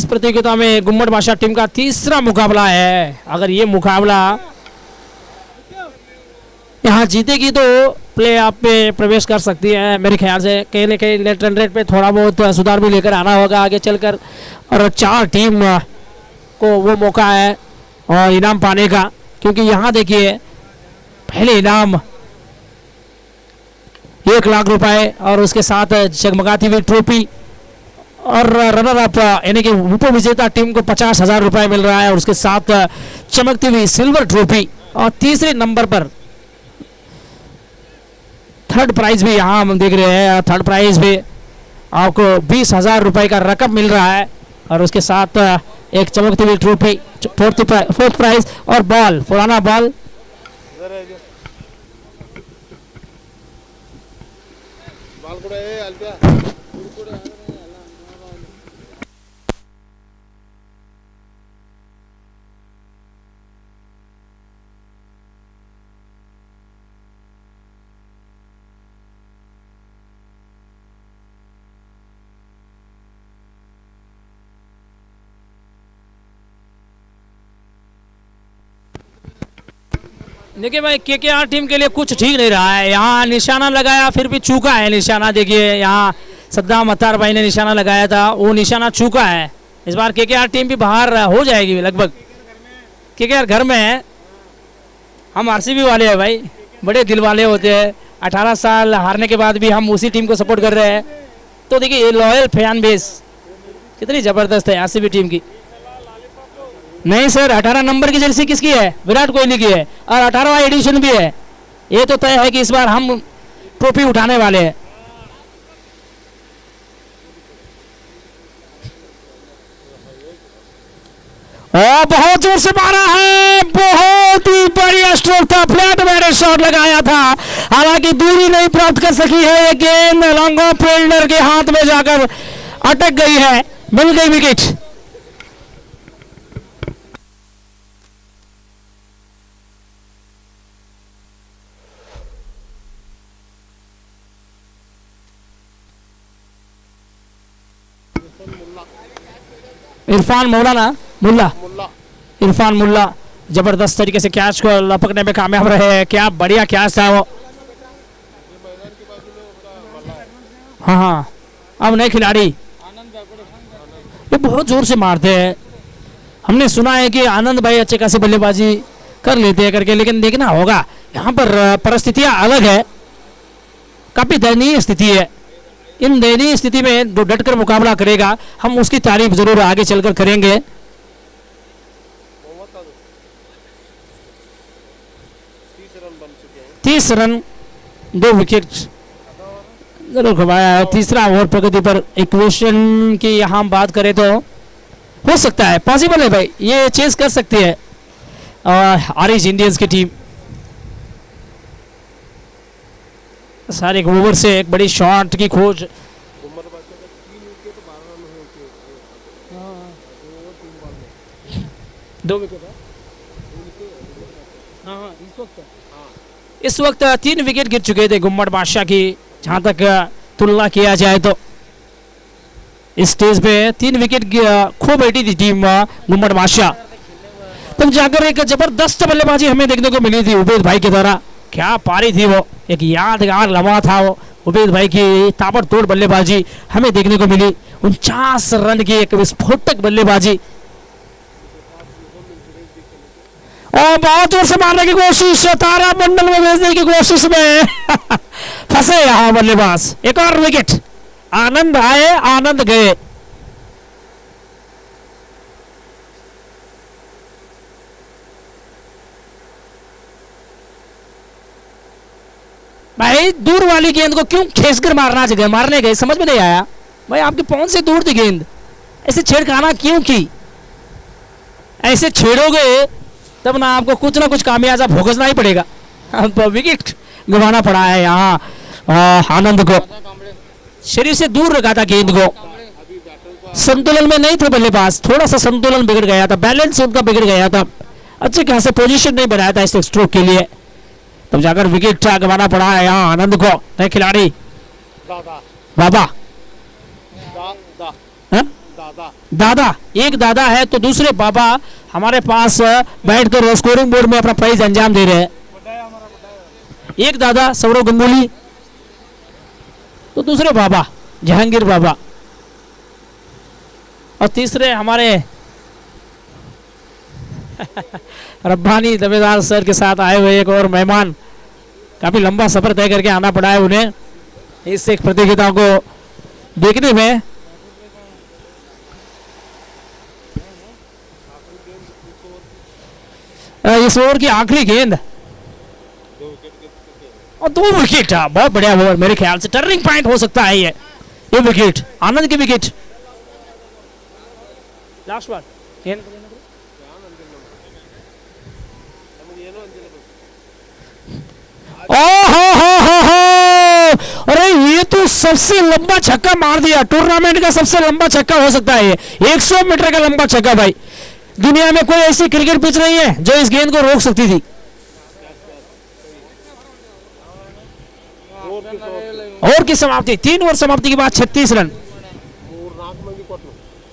प्रतियोगिता में गुम्मट बादशाह टीम का तीसरा मुकाबला है। अगर ये मुकाबला यहाँ जीतेगी तो प्ले ऑफ पे प्रवेश कर सकती है मेरे ख्याल से। कहीं न कहीं नेट रन रेट पे थोड़ा बहुत सुधार भी लेकर आना होगा आगे चलकर, और 4 टीम को वो मौका है और इनाम पाने का, क्योंकि यहाँ देखिए पहले इनाम 1 लाख रुपए और उसके साथ जगमगाती हुई ट्रॉफी, और रनर अप यानी कि उप विजेता टीम को 50,000 रुपए मिल रहा है, और उसके साथ चमकती हुई सिल्वर ट्रॉफी, और तीसरे नंबर पर थर्ड प्राइज भी यहाँ हम देख रहे हैं। थर्ड प्राइज भी आपको 20,000 रुपए का रकम मिल रहा है, और उसके साथ एक चमकती हुई ट्रॉफी, फोर्थ प्राइज और बॉल, पुराना बॉल। देखिए भाई केकेआर टीम के लिए कुछ ठीक नहीं रहा है। यहाँ निशाना लगाया फिर भी चूका है निशाना। देखिए यहाँ सद्दाम अत्तार भाई ने निशाना लगाया था, वो निशाना चूका है। इस बार केकेआर टीम भी बाहर हो जाएगी लगभग। केकेआर घर में है, हम आरसीबी वाले हैं भाई, बड़े दिल वाले होते हैं। 18 साल हारने के बाद भी हम उसी टीम को सपोर्ट कर रहे हैं। तो देखिए ये लॉयल फैन बेस कितनी ज़बरदस्त है आरसीबी टीम की। नहीं सर, 18 नंबर की जर्सी किसकी है? विराट कोहली की है, और 18वां एडिशन भी है। ये तो तय है कि इस बार हम ट्रॉफी उठाने वाले हैं। और बहुत जोर से मारा है, बहुत ही बढ़िया स्ट्रोक था, फ्लैट बैटर शॉट लगाया था, हालांकि दूरी नहीं प्राप्त कर सकी है। ये गेंद लॉन्ग ऑफ फील्डर के हाथ में जाकर अटक गई है, मिल गई विकेट। इरफान मुल्ला जबरदस्त तरीके से कैच को लपकने में कामयाब रहे हैं। क्या बढ़िया कैच था वो। हाँ, अब नए खिलाड़ी, ये बहुत जोर से मारते हैं। हमने सुना है कि आनंद भाई अच्छे खासी बल्लेबाजी कर लेते हैं करके, लेकिन देखना होगा यहाँ पर परिस्थितियां अलग है, काफी दयनीय स्थिति है। इन दयनीय स्थिति में जो डटकर मुकाबला करेगा हम उसकी तारीफ जरूर आगे चलकर करेंगे। 30 रन 2 विकेट जरूर खवाया है। तीसरा ओवर प्रगति पर इक्वेशन की यहाँ बात करें तो हो सकता है, पॉसिबल है भाई, ये चेस कर सकती है ऑरेंज इंडियंस की टीम। सारे ओवर से एक बड़ी शॉट की खोज। दो विकेट है इस वक्त 3 विकेट गिर चुके थे गुम्मट बादशाह की, जहां तक तुलना किया जाए तो इस स्टेज पे 3 विकेट खो बैठी थी टीम गुम्मट बादशाह। तब जाकर एक जबरदस्त बल्लेबाजी हमें देखने को मिली थी उबैद भाई के द्वारा। क्या पारी थी वो, एक यादगार लम्हा था वो। उबैद भाई की ताबड़तोड़ बल्लेबाजी हमें देखने को मिली। 49 रन की एक विस्फोटक बल्लेबाजी और बहुत जोर से मारने की कोशिश, तारा मंडल में भेजने की कोशिश में फंसे यहां बल्लेबाज। एक और विकेट, आनंद आए आनंद गए। भाई दूर वाली गेंद को क्यों खींचकर मारने गए समझ में नहीं आया भाई। आपके पहुंच से दूर थी गेंद, ऐसे छेड़खाना क्यों की? ऐसे छेड़ोगे तब ना आपको कुछ ना कुछ खामियाजा भुगतना ही पड़ेगा। अब विकेट गंवाना पड़ा है यहाँ आनंद को। शरीर से दूर रखा था गेंद को, संतुलन में नहीं थे बल्लेबाज, थोड़ा सा संतुलन बिगड़ गया था, बैलेंस उनका बिगड़ गया था, अच्छे खासे पोजीशन नहीं बनाया था इस स्ट्रोक के लिए, तब जाकर विकेट गंवाना पड़ा है यहाँ आनंद को। नए खिलाड़ी बाबा दादा, एक दादा है तो दूसरे बाबा हमारे पास बैठकर स्कोरिंग बोर्ड में अपना प्राइज अंजाम दे रहे हैं। एक दादा सौरव गंगुली तो दूसरे बाबा जहांगीर बाबा, और तीसरे हमारे रब्बानी दबेदार सर के साथ आए हुए एक और मेहमान। काफी लंबा सफर तय करके आना पड़ा है उन्हें इस एक प्रतियोगिता को देखने में। इस ओवर की आखिरी गेंद और 2 विकेट, बहुत बढ़िया ओवर, मेरे ख्याल से टर्निंग पॉइंट हो सकता है ये विकेट, आनंद की विकेट। लास्ट बार अरे ये तो सबसे लंबा छक्का मार दिया, टूर्नामेंट का सबसे लंबा छक्का हो सकता है ये, 100 मीटर का लंबा छक्का भाई। दुनिया में कोई ऐसी क्रिकेट पिच नहीं है जो इस गेंद को रोक सकती थी। ओवर की समाप्ति, 3 ओवर समाप्ति के बाद 36 रन,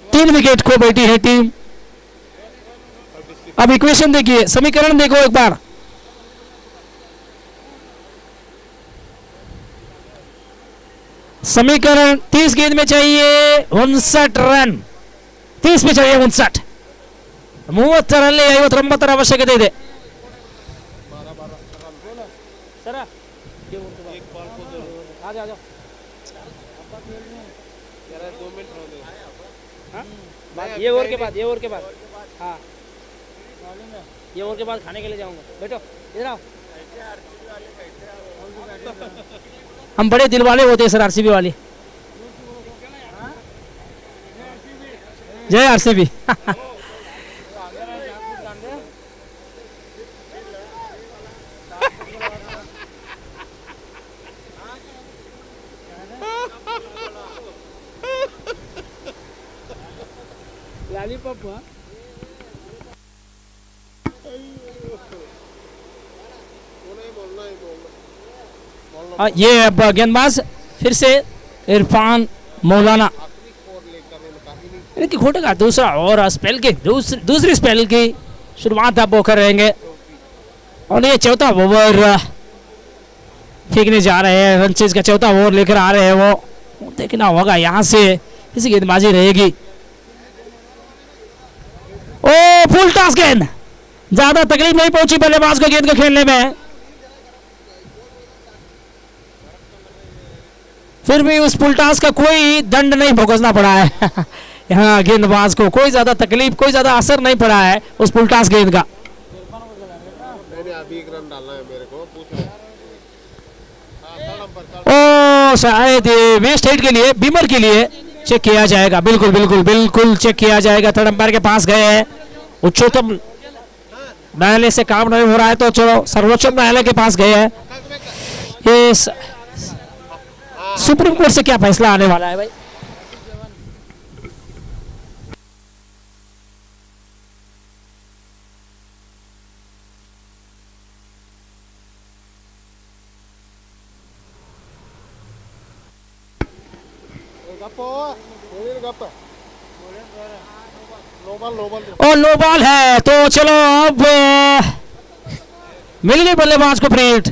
3 विकेट खो बैठी है टीम। अब इक्वेशन देखिए, समीकरण देखो एक बार। समीकरण 30 गेंद में चाहिए 59 रन, 30 में चाहिए 59, 30 ರಲ್ಲಿ 59 ಅವಶ್ಯಕತೆ ಇದೆ। ये ओवर के बाद हाँ, ये ओवर के बाद खाने के लिए जाऊंगा। बैठो इधर आओ। हम बड़े दिल वाले होते हैं सर, आरसीबी वाले। जय आरसीबी। ये गेंदबाज फिर से इरफान मौलाना खोटे का दूसरा और स्पेल की दूसरी स्पेल की शुरुआत आप वो कर रहेंगे और ये चौथा ओवर फेंकने जा रहे हैं। रनचेज का चौथा ओवर लेकर आ रहे हैं वो देखना होगा यहाँ से किसी गेंदबाजी रहेगी। ओ फुल टॉस गेंद, ज्यादा तकलीफ नहीं पहुंची बल्लेबाज को गेंद को खेलने में, फिर भी उस फुल टॉस का कोई दंड नहीं भुगतना पड़ा है यहाँ गेंदबाज को कोई ज्यादा तकलीफ, कोई ज्यादा असर नहीं पड़ा है उस फुल टॉस गेंद का। अभी एक रन डालना है मेरे को, पूछ रहे ओ शायद वेस्ट हिट के लिए, बीमर के लिए चेक किया जाएगा। बिल्कुल बिल्कुल बिल्कुल चेक किया जाएगा। थर्ड अंपायर के पास गए हैं, उच्चतम न्यायालय से काम नहीं हो रहा है तो चलो सर्वोच्च न्यायालय के पास गए हैं। ये सुप्रीम कोर्ट से क्या फैसला आने वाला है भाई? और नो बॉल है तो चलो अब मिल गई बल्लेबाज को फ्री हिट।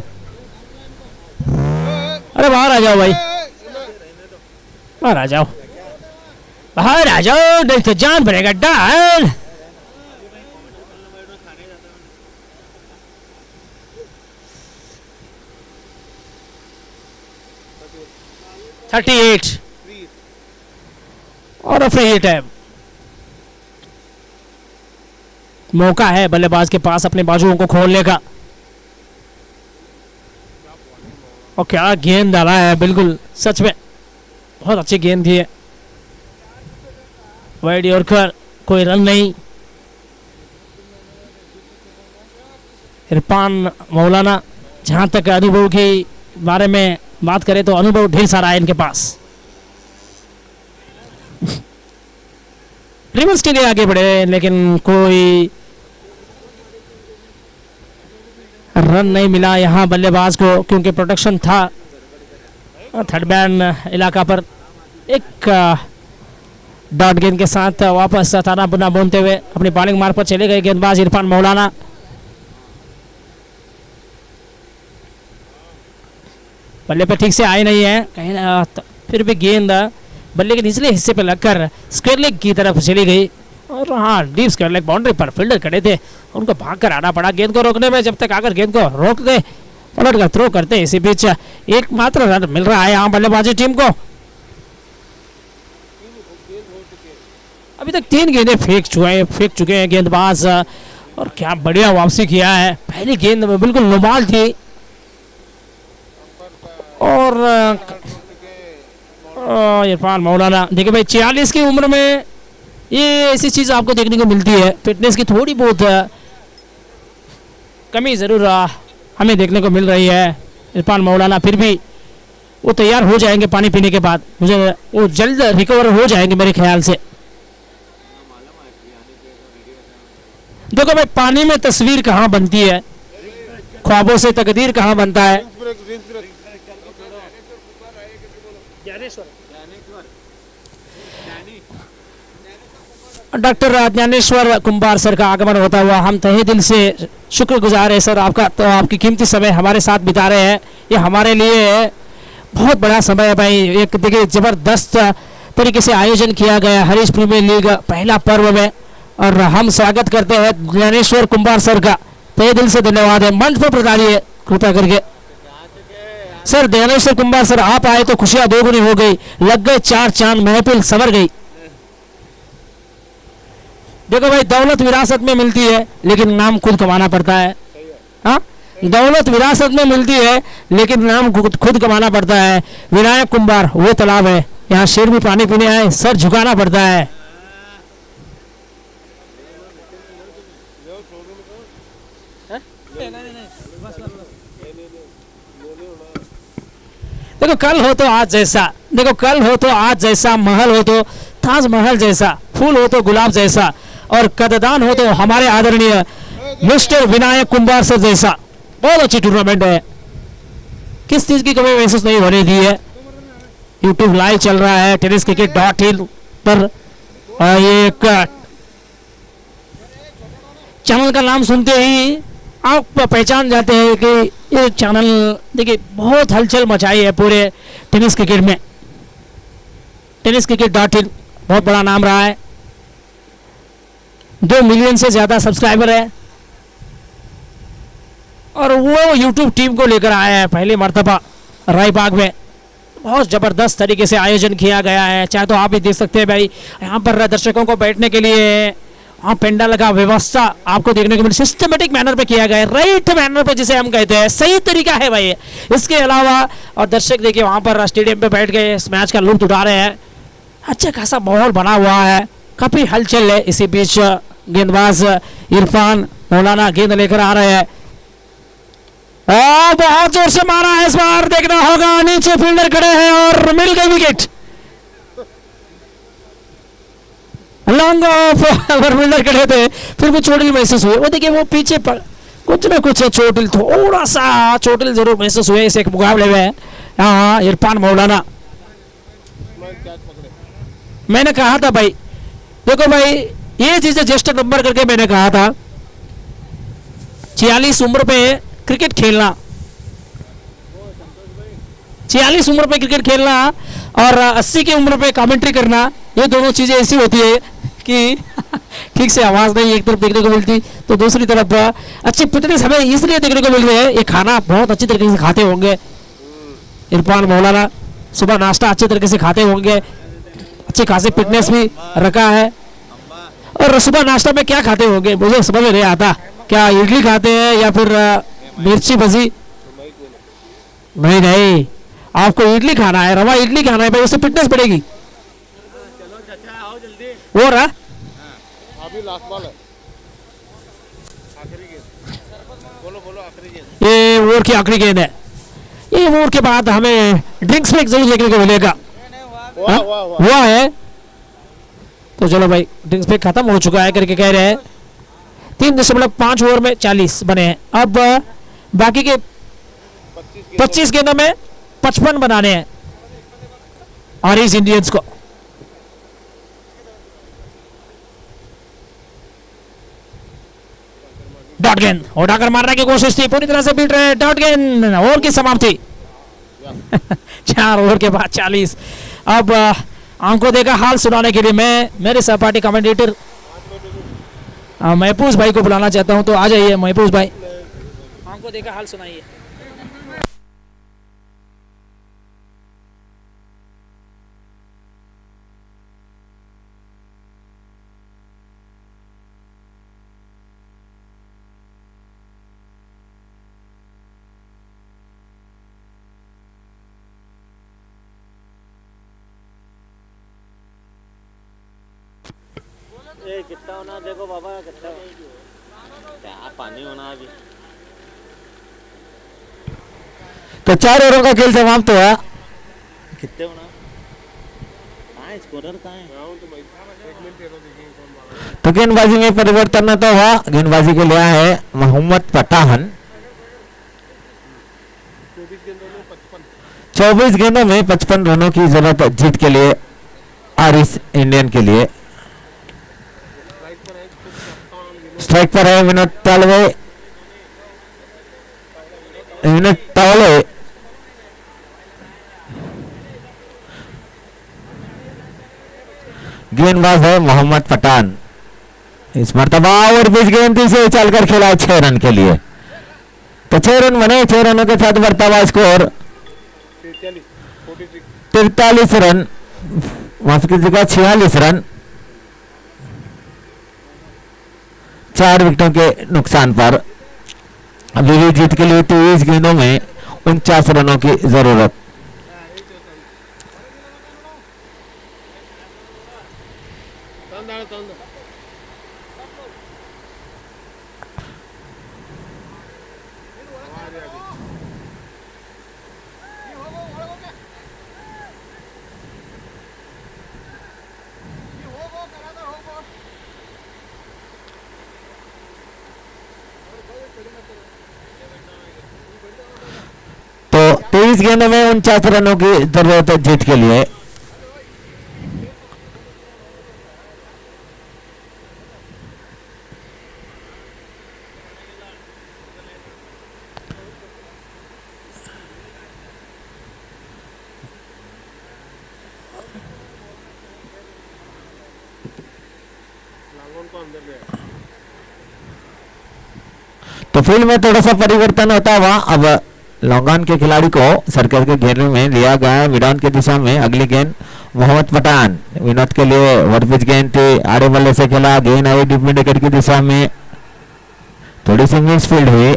अरे बाहर आ जाओ भाई, बाहर आ जाओ, बाहर आ जाओ, नहीं तो जान पड़ेगा डाल। $38 और फ्री हिट है। मौका है बल्लेबाज के पास अपने बाजुओं को खोलने का। और क्या गेंद डाला है, बिल्कुल सच में बहुत अच्छी गेंद थी। वाइड यॉर्कर, कोई रन नहीं। इरफान मौलाना, जहां तक अनुभव के बारे में बात करें तो अनुभव ढेर सारा है इनके पास। रिवर्स के लिए आगे बढ़े लेकिन कोई रन नहीं मिला यहाँ बल्लेबाज को, क्योंकि प्रोटेक्शन था थर्ड मैन इलाका पर। एक डॉट गेंद के साथ वापस ताना बुना बोलते हुए अपनी बॉलिंग मार्ग पर चले गए गेंदबाज इरफान मौलाना। बल्ले पे ठीक से आए नहीं है कहीं, फिर भी गेंद बल्ले के निचले हिस्से पर लगकर स्क्वायर लेग की तरफ चली गई। और हाँ, डीप स्क्वायर लेग बाउंड्री पर फील्डर खड़े थे, उनको भागकर आना पड़ा गेंद को रोकने में। जब तक आकर गेंद को रोक दे, पलट कर थ्रो करते, इसी बीच एकमात्र रन मिल रहा है यहाँ बल्लेबाजी टीम को। अभी तक 3 गेंदें फेंक चुके हैं गेंदबाज, और क्या बढ़िया वापसी किया है। पहली गेंद में बिल्कुल नुमाल थी, और इरफान मौलाना देखिए भाई 46 की उम्र में ये ऐसी चीज आपको देखने को मिलती है। फिटनेस की थोड़ी बहुत कमी जरूर हमें देखने को मिल रही है इरफान मौलाना, फिर भी वो तैयार हो जाएंगे पानी पीने के बाद, मुझे वो जल्द रिकवर हो जाएंगे मेरे ख्याल से। देखो भाई, पानी में तस्वीर कहाँ बनती है, ख्वाबों से तकदीर कहाँ बनता है। डॉक्टर ज्ञानेश्वर कुंभार सर का आगमन होता हुआ हम तहे दिल से शुक्रगुजार है सर आपका, तो आपकी कीमती समय हमारे साथ बिता रहे हैं। ये हमारे लिए बहुत बड़ा समय है भाई। एक देखिए जबरदस्त तरीके से आयोजन किया गया हरीश प्रीमियर लीग पहला पर्व में, और हम स्वागत करते हैं ज्ञानेश्वर कुंभार सर का, तहे दिल से धन्यवाद है। मंच पर प्रदानिए कृपया करके। सर ज्ञानेश्वर कुंभार सर आप आए तो खुशियां दोगुनी हो गई, लग गए 4 चांद, महफिल संवर गई। देखो भाई, दौलत विरासत में मिलती है लेकिन नाम खुद कमाना पड़ता है। हाँ, दौलत विरासत में मिलती है लेकिन नाम खुद कमाना पड़ता है। विनायक कुंभार वो तालाब है, यहाँ शेर भी पानी पीने आए, सर झुकाना पड़ता है। देखो कल हो तो आज जैसा, देखो कल हो तो आज जैसा, महल हो तो ताजमहल जैसा, फूल हो तो गुलाब जैसा, और कददान हो तो हमारे आदरणीय मिस्टर विनायक कुंभार सर जैसा। बहुत अच्छी टूर्नामेंट है, किस चीज की कमी महसूस नहीं होने दी है। यूट्यूब लाइव चल रहा है tenniscricket.in पर। ये एक चैनल का नाम सुनते ही आप पहचान जाते हैं कि ये चैनल देखिए बहुत हलचल मचाई है पूरे टेनिस क्रिकेट में। tenniscricket.in बहुत बड़ा नाम रहा है, 2 मिलियन से ज्यादा सब्सक्राइबर है और वो YouTube टीम को लेकर आया है पहली मर्तबा रायबाग में। बहुत ज़बरदस्त तरीके से आयोजन किया गया है, चाहे तो आप भी देख सकते हैं भाई, यहाँ पर दर्शकों को बैठने के लिए वहाँ पेंडाल का व्यवस्था आपको देखने को मिले, सिस्टमेटिक मैनर पे किया गया है, राइट मैनर पे जिसे हम कहते हैं, सही तरीका है भाई। इसके अलावा और दर्शक देखिए वहाँ पर स्टेडियम पे बैठ के इस मैच का लुत्फ उठा रहे हैं, अच्छा खासा माहौल बना हुआ है, काफ़ी हलचल है। इसी बीच गेंदबाज इरफान मौलाना गेंद लेकर आ रहे हैं, बहुत जोर से मारा है, इस बार देखना होगा, नीचे फील्डर खड़े हैं और मिल गई विकेट। लॉन्ग ऑफ फील्डर खड़े थे, फिर भी चोटिल महसूस हुई, वो देखिए वो पीछे कुछ ना कुछ चोटिल, थोड़ा सा चोटिल जरूर महसूस हुए इस एक मुकाबले में। हाँ इरफान मौलाना, मैंने कहा था भाई, देखो भाई ये चीजें ज्येष्ठ नंबर करके मैंने कहा था, 46 उम्र पे क्रिकेट खेलना, 46 उम्र पे क्रिकेट खेलना और 80 की उम्र पे कमेंट्री करना, ये दोनों चीजें ऐसी होती है कि ठीक से आवाज नहीं एक तरफ देखने को मिलती तो दूसरी तरफ अच्छी फिटनेस हमें इसलिए देखने को मिल रही है, ये खाना बहुत अच्छी तरीके से खाते होंगे इरफान मौलाना, सुबह नाश्ता अच्छे तरीके से खाते होंगे, अच्छी खासी फिटनेस भी रखा है। और सुबह नाश्ता में क्या खाते होंगे मुझे समझ में नहीं आता, क्या इडली खाते हैं या फिर मिर्ची भजी? नहीं नहीं, आपको इडली खाना है, रवा इडली खाना है भाई, उससे फिटनेस बढ़ेगी। वो रहा अभी लास्ट बॉल है, आखिरी गेंद, बोलो आखिरी गेंद, ये ओवर की आखिरी गेंद है, ये ओवर के बाद हमें ड्रिंक्स ब्रेक जरूर देखने को मिलेगा। हुआ है तो चलो भाई, ड्रिंक्स ब्रेक खत्म हो चुका है करके कह रहे हैं। 3.5 ओवर में 40 बने हैं, अब बाकी के 25 गेंदों में 55 बनाने हैं और इस इंडियंस को। डॉट गेंद उठाकर मारने की कोशिश थी, पूरी तरह से बीट रहे, डॉट गेंद, ओवर की समाप्ति। 4 ओवर के बाद 40। अब आंखों देखा हाल सुनाने के लिए मैं मेरे सहपाठी कमेंटेटर महफूज भाई को बुलाना चाहता हूं, तो आ जाइए महफूज भाई, आंखों देखा हाल सुनाइए। कितना होना देखो बाबा, कितना क्या पानी होना अभी। तो 4 ओवरों का खेल समाप्त हुआ। कितने होना, कहाँ है स्कोरर, कहाँ है? तो गेंदबाजी में परिवर्तन न तो हुआ, गेंदबाजी के लिए है मोहम्मद पठान। 24 गेंदों में 55 रनों की जरूरत जीत के लिए आरिस इंडियन के लिए। स्ट्राइक पर है विनोद तालवे, विनोद तावले, गेंदबाज है मोहम्मद पठान। इस मर्तबा और बीच गेंद से चलकर खेला 6 रन के लिए, तो 6 रन बने, 6 रनों के साथ मर्तबा स्कोर 43 रन, माफ कीजिएगा 46 रन, 4 विकेटों के नुकसान पर। अभी भी जीत के लिए 23 गेंदों में 49 रनों की जरूरत। तो 23 गेंदों में 49 रनों की जरूरत है जीत के लिए। तो फील्ड में थोड़ा सा परिवर्तन होता हुआ अब लॉन्गॉन के खिलाड़ी को सर्कल के घेरे में लिया गया है मिड ऑन की दिशा में। अगली गेंद मोहम्मद पठान विनोद के लिए ओवरपिच गेंद थी, आड़े बल्ले से खेला, गेंद आई डीप मिड विकेट की दिशा में, थोड़ी सी मिस फील्ड हुई,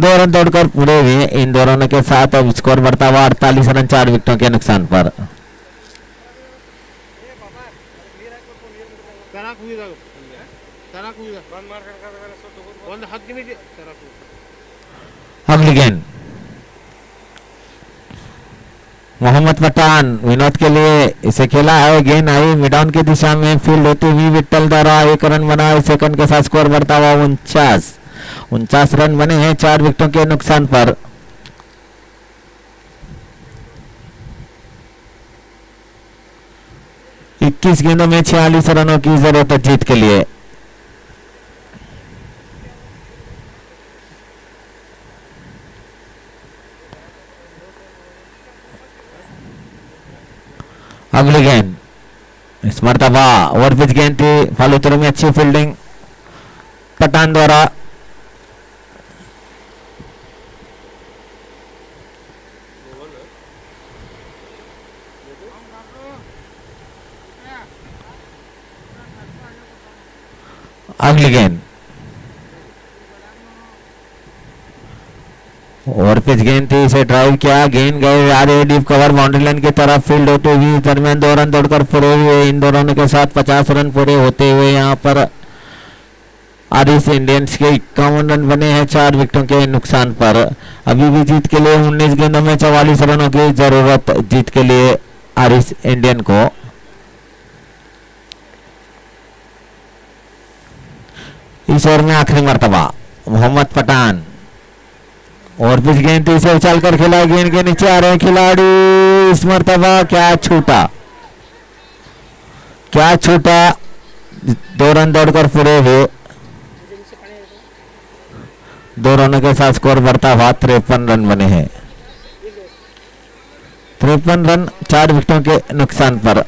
2 रन दौड़कर पूरे हुए। इन 2 रनों के साथ अब स्कोर बढ़ता हुआ 48 रन 4 विकेटों के नुकसान पर। अगली गेंद मोहम्मद पठान विनोद के लिए इसे खेला है, गेंद आई मिड ऑन की दिशा में, फील्ड होती हुई विट्ठल द्वारा 1 रन बना, इस सेकंड के साथ स्कोर बढ़ता हुआ 49 रन बने हैं 4 विकेटों के नुकसान पर। इक्कीस गेंदों में 46 रनों की जरूरत है जीत के लिए। अगली गेंद इस मरतबा ओवरपिच गेंद थी, फॉलोथ्रू में अच्छी फील्डिंग पठान द्वारा। अगली गेंद ओवरपिच गेंद थी, इसे ड्राइव किया, गेंद गए आधे डीप कवर बाउंड्री लाइन की तरफ, फील्ड होते हुए दरमियान 2 रन दौड़कर पूरे हुए। इन 2 रनों के साथ 50 रन पूरे होते हुए यहाँ पर आरिस इंडियंस के 51 रन बने हैं 4 विकेटों के नुकसान पर। अभी भी जीत के लिए 19 गेंदों में 44 रनों की जरूरत जीत के लिए आरिस इंडियन को। इस ओवर में आखिरी मर्तबा मोहम्मद पठान और पिच गेंद इसे उछाल कर खेला, गेंद के नीचे आ रहे हैं खिलाड़ी, इस मर्तबा क्या छूटा 2 रन दौड़कर पूरे हुए। 2 रनों के साथ स्कोर बढ़ता हुआ 53 रन बने हैं, 53 रन 4 विकेटों के नुकसान पर।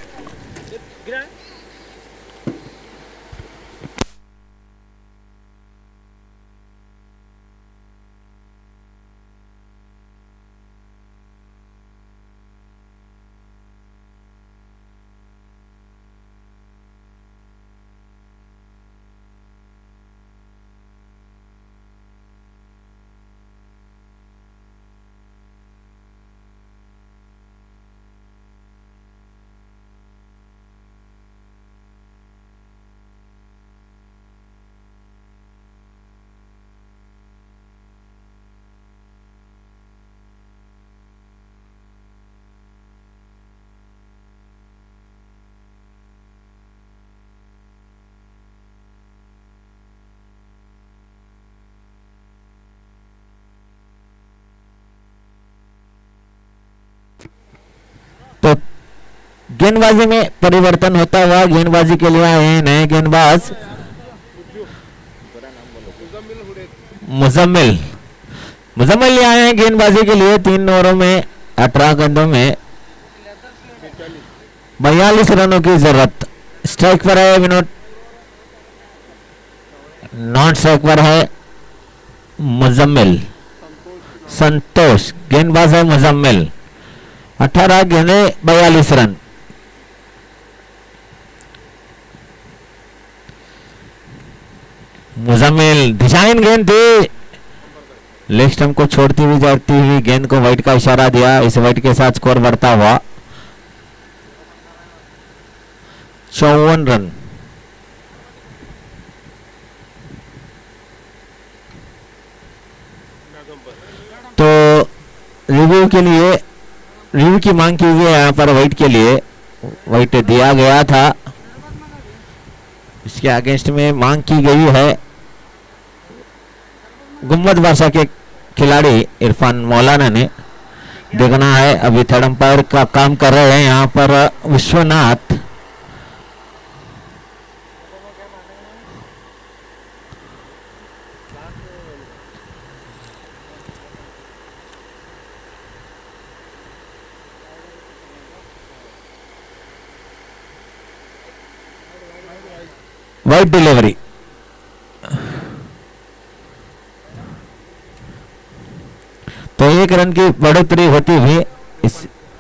तो गेंदबाजी में परिवर्तन होता हुआ गेंदबाजी के लिए आए नए गेंदबाज मुजम्मिल आए हैं गेंदबाजी के लिए। 3 ओवरों में 18 गेंदों में 42 रनों की जरूरत। स्ट्राइक पर है विनोद, नॉन स्ट्राइक पर है मुजम्मिल। संतोष गेंदबाज है मुजम्मिल। 18 गेंदे 42 रन। मुजम्मिल डिजाइन गेंद थी, लेग स्टंप को छोड़ती हुई जाती हुई गेंद को वाइड का इशारा दिया। इस वाइड के साथ स्कोर बढ़ता हुआ 54 रन। तो रिव्यू की मांग की गई है यहाँ पर वाइट के लिए, वाइट दिया गया था, इसके अगेंस्ट में मांग की गई है गुम्बद बादशाह के खिलाड़ी इरफान मौलाना ने। देखना है अभी थर्ड अंपायर का काम कर रहे हैं यहाँ पर विश्वनाथ। Late delivery. तो 1 रन की बढ़ोतरी होती हुई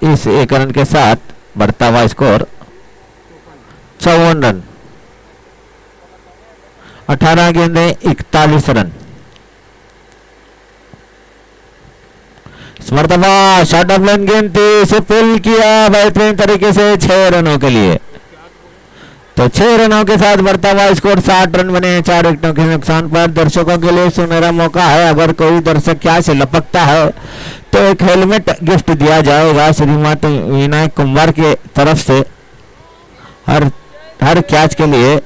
इस 1 रन के साथ बढ़ता हुआ स्कोर 54 रन। 18 गेंदें 41 रन। इस मरतबा शॉर्ट ऑफ लाइन गेंद थी, इसे पुल किया बेहतरीन तरीके से 6 रनों के लिए। तो 6 रनों के साथ बढ़ता हुआ स्कोर 60 रन बने 4 विकेटों के नुकसान पर। दर्शकों के लिए सुनहरा मौका है, अगर कोई दर्शक क्या से लपकता है तो एक हेलमेट गिफ्ट दिया जाएगा श्रीमती विनायक कुमार के तरफ से। हर कैच के लिए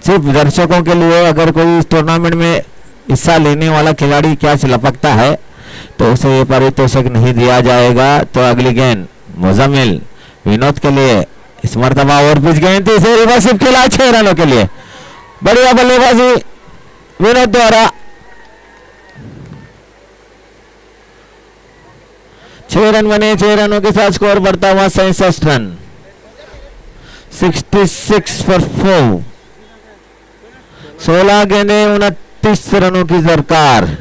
सिर्फ दर्शकों के लिए, अगर कोई इस टूर्नामेंट में हिस्सा लेने वाला खिलाड़ी कैच लपकता है तो उसे ये पारितोषिक नहीं दिया जाएगा। तो अगली गेंद मुजम्मिल विनोद के लिए, इस मरतबा और पिच गेंद थी, इसे रिवर्स खेला 6 रनों के लिए। बढ़िया बल्लेबाजी विनोद द्वारा। 6 रन बने, 6 रनों के साथ स्कोर बढ़ता हुआ 67 रन। 66 फॉर 4। 16 गेंदें 29 रनों की दरकार।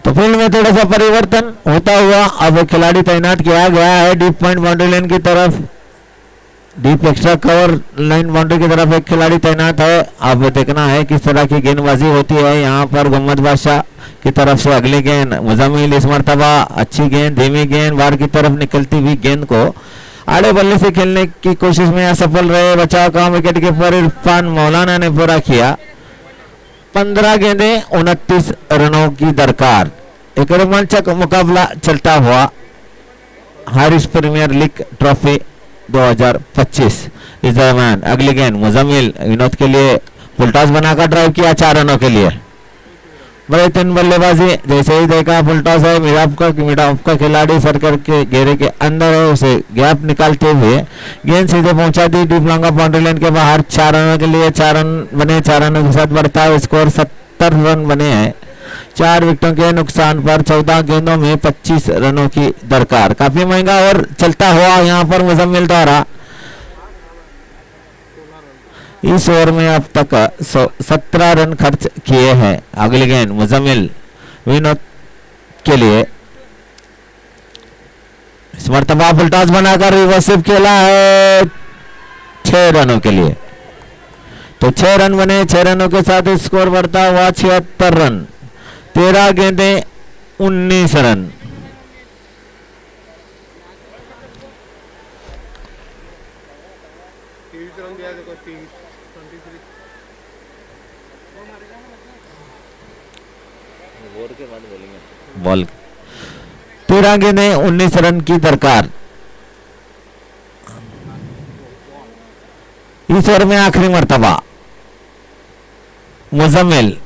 तो फील्ड में थोड़ा सा परिवर्तन होता हुआ अब खिलाड़ी तैनात किया गया है डीप पॉइंट बाउंड्री लाइन की तरफ। Deep extra cover line boundary की तरफ एक खिलाड़ी तैनात है। अब देखना है किस तरह की गेंदबाजी होती है यहाँ पर। मोहम्मद बादशाह की तरफ से अगली गेंद मुजम्मिल, इस मरतबा अच्छी गेंद, धीमी गेंद, बाहर की तरफ निकलती हुई गेंद को आड़े बल्ले से खेलने की कोशिश में असफल रहे। बचाव काम विकेट कीपर इरफान मौलाना ने पूरा किया। 15 गेंदें 29 रनों की दरकार। एक रोमांचक मुकाबला चलता हुआ हारिस प्रीमियर लीग ट्रॉफी 2025। इस दरम्यान अगली गेंद मुजम्मिल विनोद के लिए फुलटॉस बनाकर ड्राइव किया 4 रनों के लिए। बड़े तीन बल्लेबाजी, जैसे ही देखा फुलटॉस है, मिडाफ का खिलाड़ी सर्कल के घेरे के अंदर है, उसे गैप निकालते हुए गेंद सीधे पहुंचा दी डीप लॉन्ग बाउंड्री लाइन के बाहर। 4 रनों के लिए 4 रन बने, 4 रनों के साथ बढ़ता है स्कोर 70 रन बने हैं 4 विकेटों के नुकसान पर। 14 गेंदों में 25 रनों की दरकार। काफी महंगा और चलता हुआ यहाँ पर मुजम्मिल द्वारा इस ओवर में अब तक 17 रन खर्च किए हैं। अगली गेंद मुजम्मिल विनोद के लिए, इस मरतबा फुलटॉस बनाकर रिवर्सिव खेला है 6 रनों के लिए। तो 6 रन बने, 6 रनों के साथ स्कोर बढ़ता हुआ 76 रन। 13 गेंदें 19 रन। बॉल 13 गेंदें 19 रन की दरकार। इस ओवर में आखिरी मर्तबा मुजम्मिल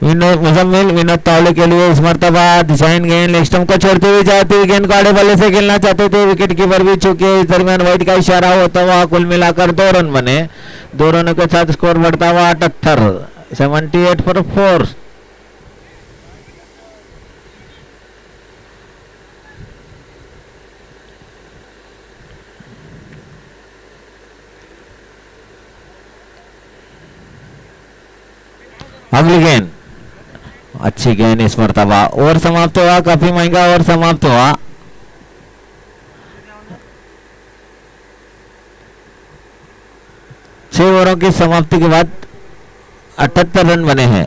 मुजम्मिल विनोद तावले के लिए इस मरतबा डिजाइन गेंद लेग स्टंप को छोड़ते हुए जाती हुई गेंद को आड़े बल्ले से खेलना चाहते थे। विकेट कीपर भी चुके। इस दरमियान वाइड का इशारा होता हुआ कुल मिलाकर 2 रन बने। 2 रनों के साथ स्कोर बढ़ता हुआ 78 78 फॉर 4। अगली गेंद अच्छी गेंद इस मरतबा। ओवर समाप्त हुआ, काफी महंगा ओवर समाप्त हुआ। छह ओवरों की समाप्ति के बाद 78 रन बने हैं।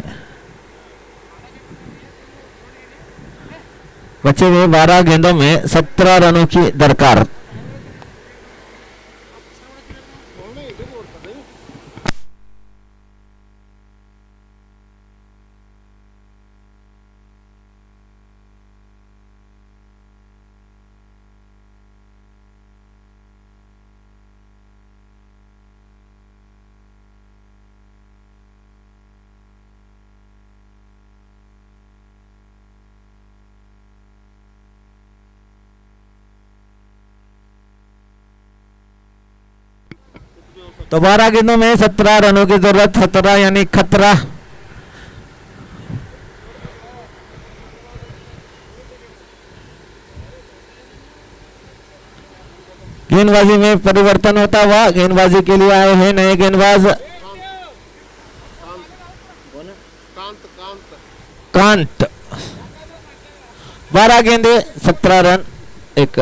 बचे हुए 12 गेंदों में 17 रनों की दरकार। तो 12 गेंदों में 17 रनों की जरूरत, 17 यानी खतरा। गेंदबाजी में परिवर्तन होता हुआ, गेंदबाजी के लिए आए हैं नए गेंदबाज कांत। 12 गेंदे 17 रन, एक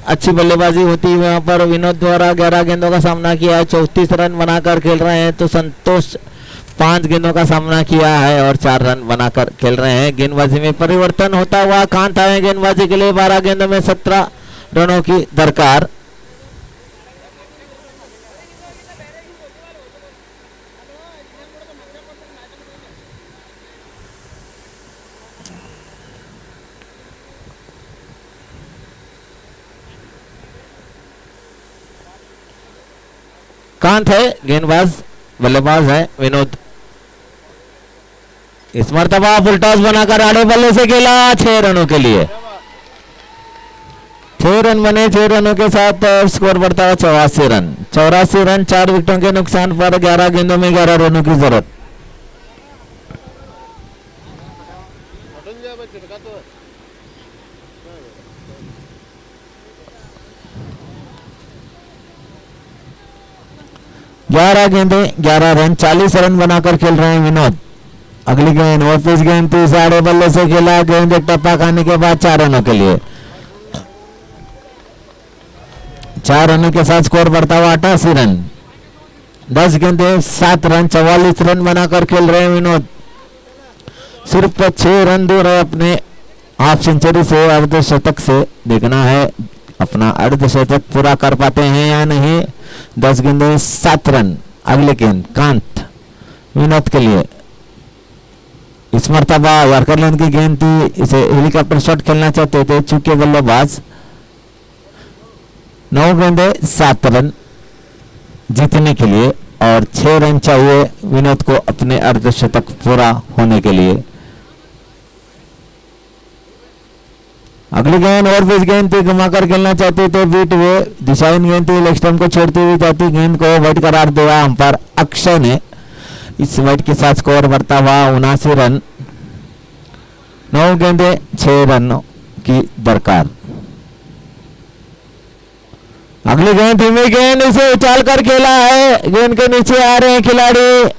अच्छी बल्लेबाजी होती है वहां पर। विनोद द्वारा 11 गेंदों का सामना किया है, 34 रन बनाकर खेल रहे हैं। तो संतोष 5 गेंदों का सामना किया है और 4 रन बनाकर खेल रहे हैं। गेंदबाजी में परिवर्तन होता हुआ, कांत आए गेंदबाजी के लिए। 12 गेंदों में 17 रनों की दरकार। कांत है गेंदबाज, बल्लेबाज है विनोद। इस मरतबा फुल टॉस बनाकर आड़े बल्ले से खेला, 6 रनों के लिए। 6 रन बने, 6 रनों के साथ स्कोर बढ़ता है 84 रन। 84 रन, 4 विकेटों के नुकसान पर 11 गेंदों में 11 रनों की जरूरत। ग्यारह गेंदे 11 रन, 40 रन बनाकर खेल रहे हैं विनोद। अगली गेंद वापस गेंद 30 आड़े बल्ले से खेला, गेंद एक टप्पा खाने के बाद 4 रनों के लिए। 4 रनों के साथ स्कोर बढ़ता हुआ 88 रन। 10 गेंदे 7 रन, 44 रन बनाकर खेल रहे हैं विनोद। सिर्फ 6 रन दूर है अपने हाफ सेंचुरी से, अर्धशतक से। देखना है अपना अर्धशतक पूरा कर पाते हैं या नहीं। 10 गेंदे 7 रन। अगले गेंद कांत विनोद के लिए। इस मरतबा यॉर्कर लेन की गेंद थी, इसे हेलीकॉप्टर शॉट खेलना चाहते थे चूके बल्लेबाज। 9 गेंदे 7 रन जीतने के लिए और 6 रन चाहिए विनोद को अपने अर्धशतक पूरा होने के लिए। अगली गेंद और बीच गेंद थी, घुमाकर खेलना चाहते थे बीट हुए। दिशाहीन गेंद थी, लेग स्टंप को छोड़ती हुई जाती गेंद को वाइड करार दिया अंपायर अक्षय ने। इस वाइड के साथ स्कोर बढ़ता हुआ 79 रन। 9 गेंदे 6 रनों की दरकार। अगली गेंद धीमी गेंद, इसे उछाल कर खेला है, गेंद के नीचे आ रहे हैं खिलाड़ी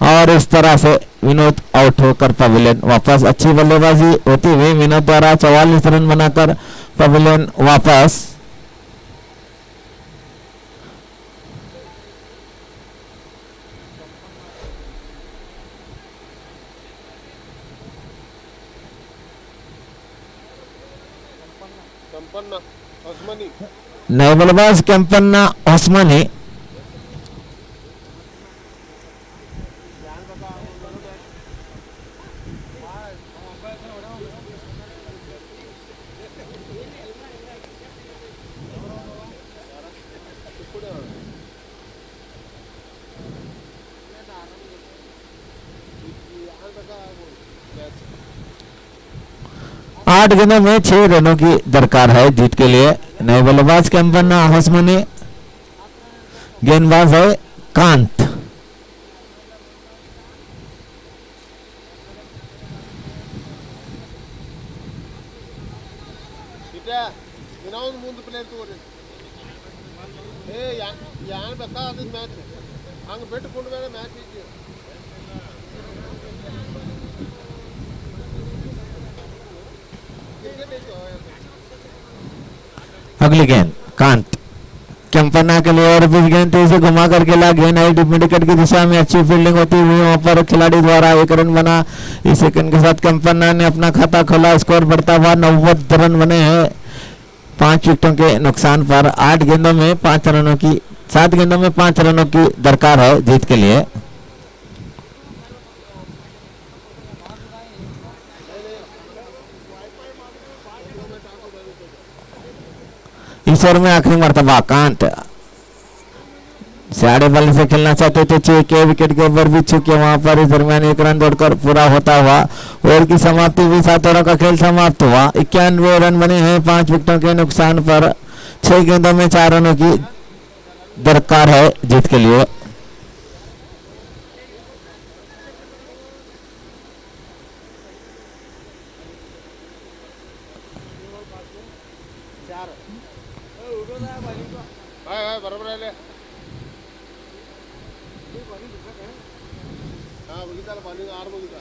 और इस तरह से विनोद आउट होकर पवेलियन वापस। अच्छी बल्लेबाजी होती हुई विनोद द्वारा 44 रन बनाकर पवेलियन वापस। नए बल्लेबाज केम्पन्ना ओस्मानी। आठ गेंदों में 6 रनों की दरकार है जीत के लिए। नए बल्लेबाज केम्पन्ना ओस्मानी, गेंदबाज है कांत। अगली गेंद कांत केम्पन्ना के लिए और बीच गेंद तेजी से घुमा कर खेला, गेंद आई डीप मिड विकेट की दिशा में। अच्छी फील्डिंग होती हुई वहां पर खिलाड़ी द्वारा 1 रन बना। इस सेकंड के साथ केम्पन्ना ने अपना खाता खोला, स्कोर बढ़ता हुआ 90 रन बने हैं 5 विकेटों के नुकसान पर। 8 गेंदों में 5 रनों की 7 गेंदों में 5 रनों की दरकार है जीत के लिए। इस ओवर में आखिरी मरतबा कांत साढ़े बल्ले से खेलना चाहते थे, 6 के विकेट के ऊपर भी चुके। वहां पर इस दरमियान 1 रन दौड़कर पूरा होता हुआ ओवर की समाप्ति हुई। 7 ओवर का खेल समाप्त हुआ। 91 रन बने हैं 5 विकेटों के नुकसान पर। 6 गेंदों में 4 रनों की दरकार है जीत के लिए। बरोबर आहे हा बघितलं पाणी आर बघितला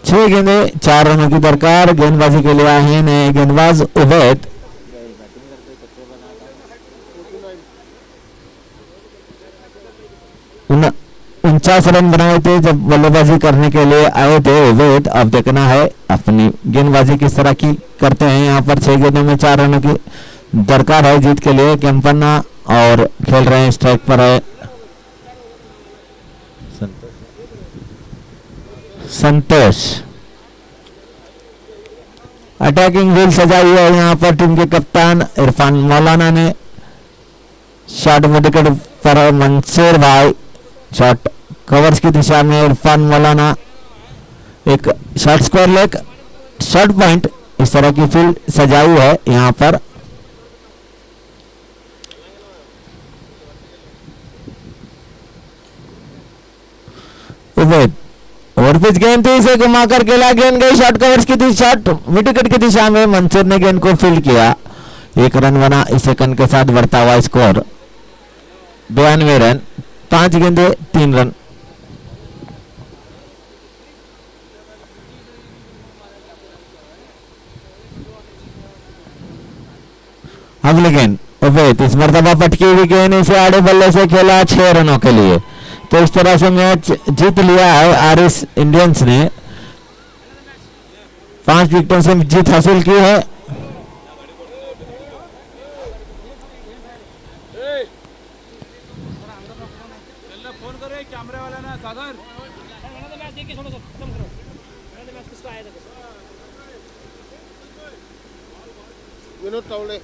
छह गेंदे 4 रनों की दरकार। गेंदबाजी के लिए आए हैं गेंदबाज उवैद। 49 रन बनाए थे जब बल्लेबाजी करने के लिए आए थे उवैद। अब देखना है अपनी गेंदबाजी किस तरह की करते हैं। यहाँ पर 6 गेंदों में 4 रनों की दरकार है जीत के लिए। केम्पन्ना और खेल रहे हैं, स्ट्राइक पर है संतोष। अटैकिंग व्हील सजाई है यहाँ पर टीम के कप्तान इरफान मौलाना ने। शॉट विकेट पर मंसूर भाई, शॉट कवर्स की दिशा में इरफान मौलाना। एक shot square leg, shot point, इस तरह की फील्ड सजाई है यहाँ पर। ओवर पिच गेंद थी, इसे घुमाकर खेला, गेंद गई शॉट कवर्स की थी, शॉट मिड विकेट की दिशा में। मंसूर ने गेंद को फील्ड किया। 1 रन बना इस सेकंड के साथ बढ़ता हुआ स्कोर 92 रन। 5 गेंदे 3 रन। अगली गेंद उवैद, इस मर्तबा पटकी हुई गेंद, इसे आड़े बल्ले से खेला 6 रनों के लिए। तो इस तरह से मैच जीत लिया है आरएस इंडियंस ने। 5 विकेटों से जीत हासिल की है। विनोद टावले